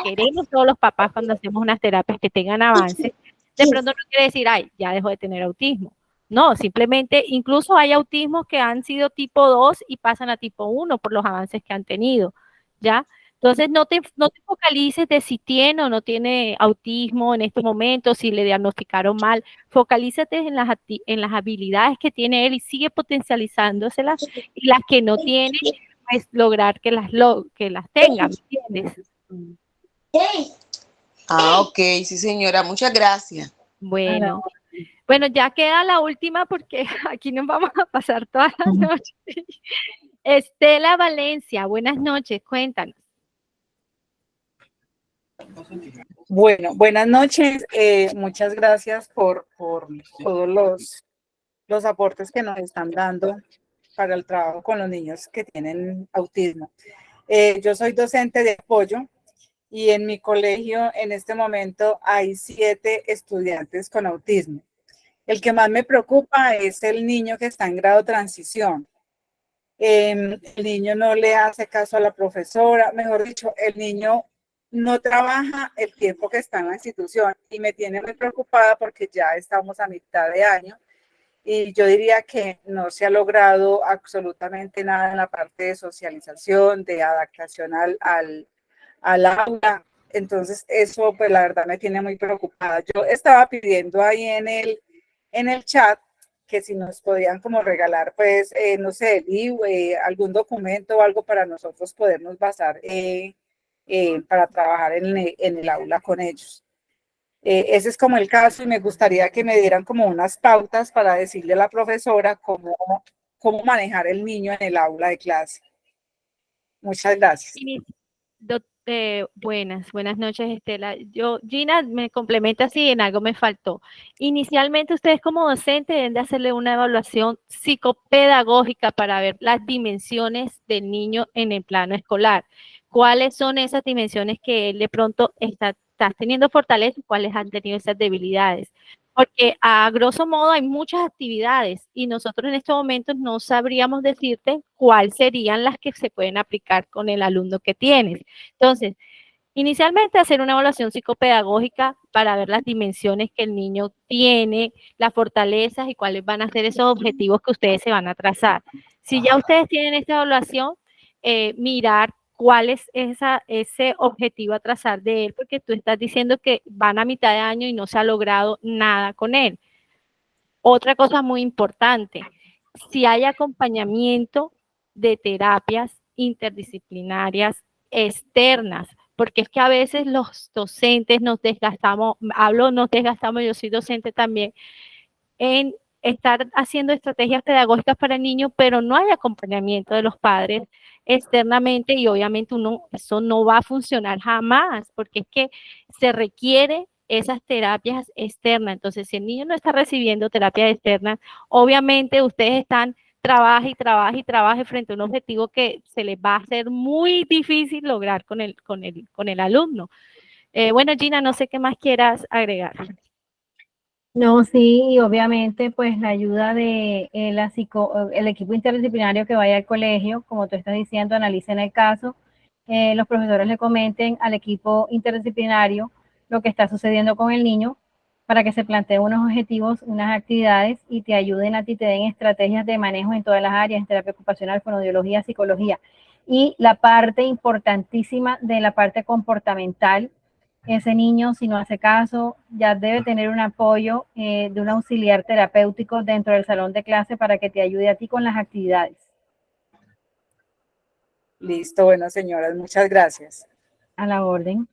queremos todos los papás cuando hacemos unas terapias que tengan avance, de pronto no quiere decir, ay, ya dejó de tener autismo. No, simplemente, incluso hay autismos que han sido tipo 2 y pasan a tipo 1 por los avances que han tenido, ¿ya? Entonces, no te focalices de si tiene o no tiene autismo en estos momentos, si le diagnosticaron mal. Focalízate en las habilidades que tiene él y sigue potencializándoselas, y las que no tiene, pues lograr que las tenga, ¿me entiendes?
Ah, ok, sí señora, muchas gracias.
Bueno, ya queda la última porque aquí nos vamos a pasar toda la noche. Estela Valencia, buenas noches, cuéntanos.
Bueno, buenas noches. Muchas gracias por todos los aportes que nos están dando para el trabajo con los niños que tienen autismo. Yo soy docente de apoyo y en mi colegio en este momento hay 7 estudiantes con autismo. El que más me preocupa es el niño que está en grado de transición. El niño no le hace caso a la profesora, mejor dicho, el niño no trabaja el tiempo que está en la institución y me tiene muy preocupada porque ya estamos a mitad de año y yo diría que no se ha logrado absolutamente nada en la parte de socialización, de adaptación al aula. Entonces eso pues la verdad me tiene muy preocupada. Yo estaba pidiendo ahí en el chat que si nos podían como regalar pues no sé, algún documento o algo para nosotros podernos basar para trabajar en el aula con ellos. Ese es como el caso y me gustaría que me dieran como unas pautas para decirle a la profesora cómo manejar el niño en el aula de clase. Muchas gracias.
Buenas noches, Estela. Gina, me complementa si en algo me faltó. Inicialmente, ustedes como docentes deben de hacerle una evaluación psicopedagógica para ver las dimensiones del niño en el plano escolar. ¿Cuáles son esas dimensiones que él de pronto está teniendo fortaleza y cuáles han tenido esas debilidades? Porque a grosso modo hay muchas actividades y nosotros en estos momentos no sabríamos decirte cuáles serían las que se pueden aplicar con el alumno que tienes. Entonces, inicialmente hacer una evaluación psicopedagógica para ver las dimensiones que el niño tiene, las fortalezas y cuáles van a ser esos objetivos que ustedes se van a trazar. Si ya ustedes tienen esta evaluación, mirar cuál es ese objetivo a trazar de él, porque tú estás diciendo que van a mitad de año y no se ha logrado nada con él. Otra cosa muy importante, si hay acompañamiento de terapias interdisciplinarias externas, porque es que a veces los docentes nos desgastamos, yo soy docente también, en estar haciendo estrategias pedagógicas para el niño, pero no hay acompañamiento de los padres externamente y obviamente eso no va a funcionar jamás, porque es que se requiere esas terapias externas. Entonces, si el niño no está recibiendo terapias externas, obviamente ustedes están trabaje y trabaje y trabaje frente a un objetivo que se les va a hacer muy difícil lograr con el alumno. Bueno, Gina, no sé qué más quieras agregar.
No, sí, y obviamente pues la ayuda de el equipo interdisciplinario que vaya al colegio, como tú estás diciendo, analicen el caso, los profesores le comenten al equipo interdisciplinario lo que está sucediendo con el niño para que se planteen unos objetivos, unas actividades y te ayuden a ti, te den estrategias de manejo en todas las áreas, en terapia ocupacional, fonoaudiología, psicología. Y la parte importantísima de la parte comportamental, ese niño, si no hace caso, ya debe tener un apoyo de un auxiliar terapéutico dentro del salón de clase para que te ayude a ti con las actividades.
Listo, bueno, señoras, muchas gracias.
A la orden.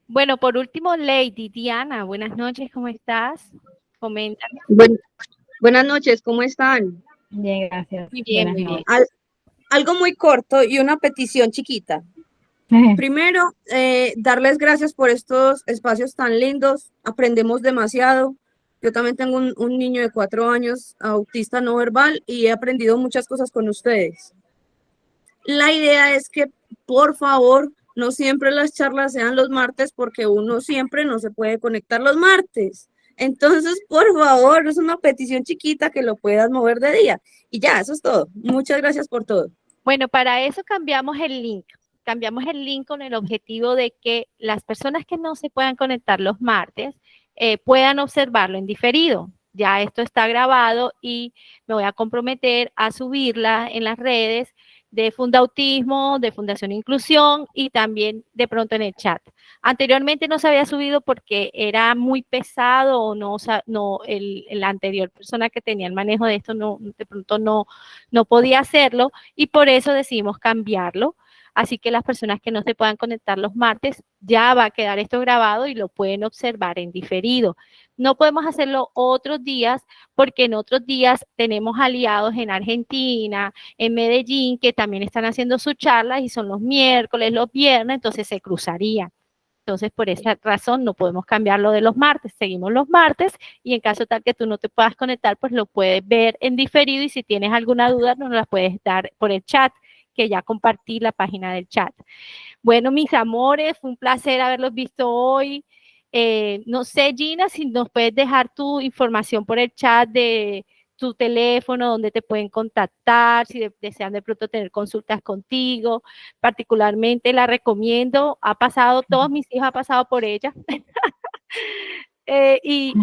Bueno, por último, Lady Diana, buenas noches, ¿cómo estás? Coméntame.
Buenas noches, ¿cómo están?
Bien, gracias.
Muy bien,
Buenas
muy bien.
Algo muy corto y una petición chiquita. Primero, darles gracias por estos espacios tan lindos. Aprendemos demasiado. Yo también tengo un niño de 4 años, autista no verbal, y he aprendido muchas cosas con ustedes. La idea es que, por favor, no siempre las charlas sean los martes, porque uno siempre no se puede conectar los martes. Entonces, por favor, es una petición chiquita que lo puedas mover de día. Y ya, eso es todo. Muchas gracias por todo.
Bueno, para eso cambiamos el link. Cambiamos el link con el objetivo de que las personas que no se puedan conectar los martes puedan observarlo en diferido. Ya esto está grabado y me voy a comprometer a subirla en las redes de Fundautismo, de Fundación Inclusión y también de pronto en el chat. Anteriormente no se había subido porque era muy pesado o la anterior persona que tenía el manejo de esto de pronto no podía hacerlo y por eso decidimos cambiarlo. Así que las personas que no se puedan conectar los martes, ya va a quedar esto grabado y lo pueden observar en diferido. No podemos hacerlo otros días porque en otros días tenemos aliados en Argentina, en Medellín, que también están haciendo sus charlas y son los miércoles, los viernes, entonces se cruzarían. Entonces, por esa razón no podemos cambiarlo de los martes, seguimos los martes y en caso tal que tú no te puedas conectar, pues lo puedes ver en diferido y si tienes alguna duda nos la puedes dar por el chat, que ya compartí la página del chat. Bueno, mis amores, fue un placer haberlos visto hoy. No sé, Gina, si nos puedes dejar tu información por el chat de tu teléfono, donde te pueden contactar, si desean de pronto tener consultas contigo. Particularmente la recomiendo, todos mis hijos han pasado por ella. Y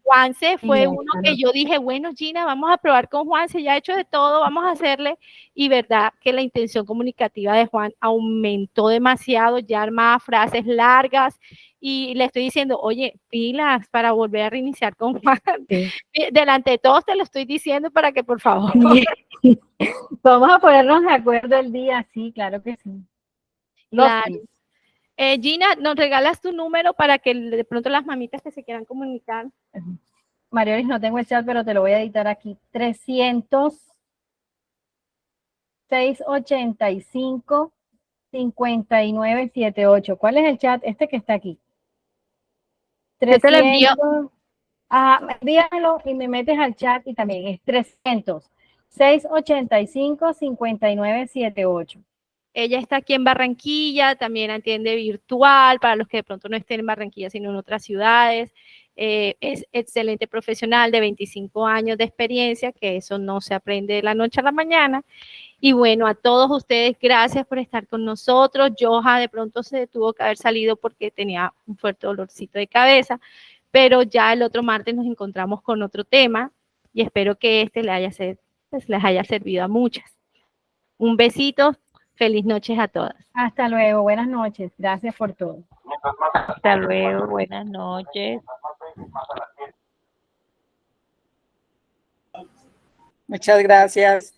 Juanse fue uno que yo dije, bueno, Gina, vamos a probar con Juanse, ya ha hecho de todo, vamos a hacerle. Y verdad que la intención comunicativa de Juan aumentó demasiado, ya armaba frases largas y le estoy diciendo, oye, pilas para volver a reiniciar con Juan. Sí. Delante de todos te lo estoy diciendo para que por favor.
Vamos a ponernos de acuerdo el día, sí, claro que sí.
Claro. Gina, ¿nos regalas tu número para que de pronto las mamitas que se quieran comunicar?
Mariolis, no tengo el chat, pero te lo voy a editar aquí. 300 685 5978. ¿Cuál es el chat? Este que está aquí.
Yo te lo envío.
300. Ajá, envíamelo y me metes al chat y también es 300-685-5978.
Ella está aquí en Barranquilla, también atiende virtual para los que de pronto no estén en Barranquilla, sino en otras ciudades. Es excelente profesional de 25 años de experiencia, que eso no se aprende de la noche a la mañana. Y bueno, a todos ustedes, gracias por estar con nosotros. Joha de pronto se tuvo que haber salido porque tenía un fuerte dolorcito de cabeza, pero ya el otro martes nos encontramos con otro tema y espero que este les haya servido a muchas. Un besito, feliz noches a todas.
Hasta luego, buenas noches. Gracias por todo.
Hasta luego, buenas noches.
Muchas gracias.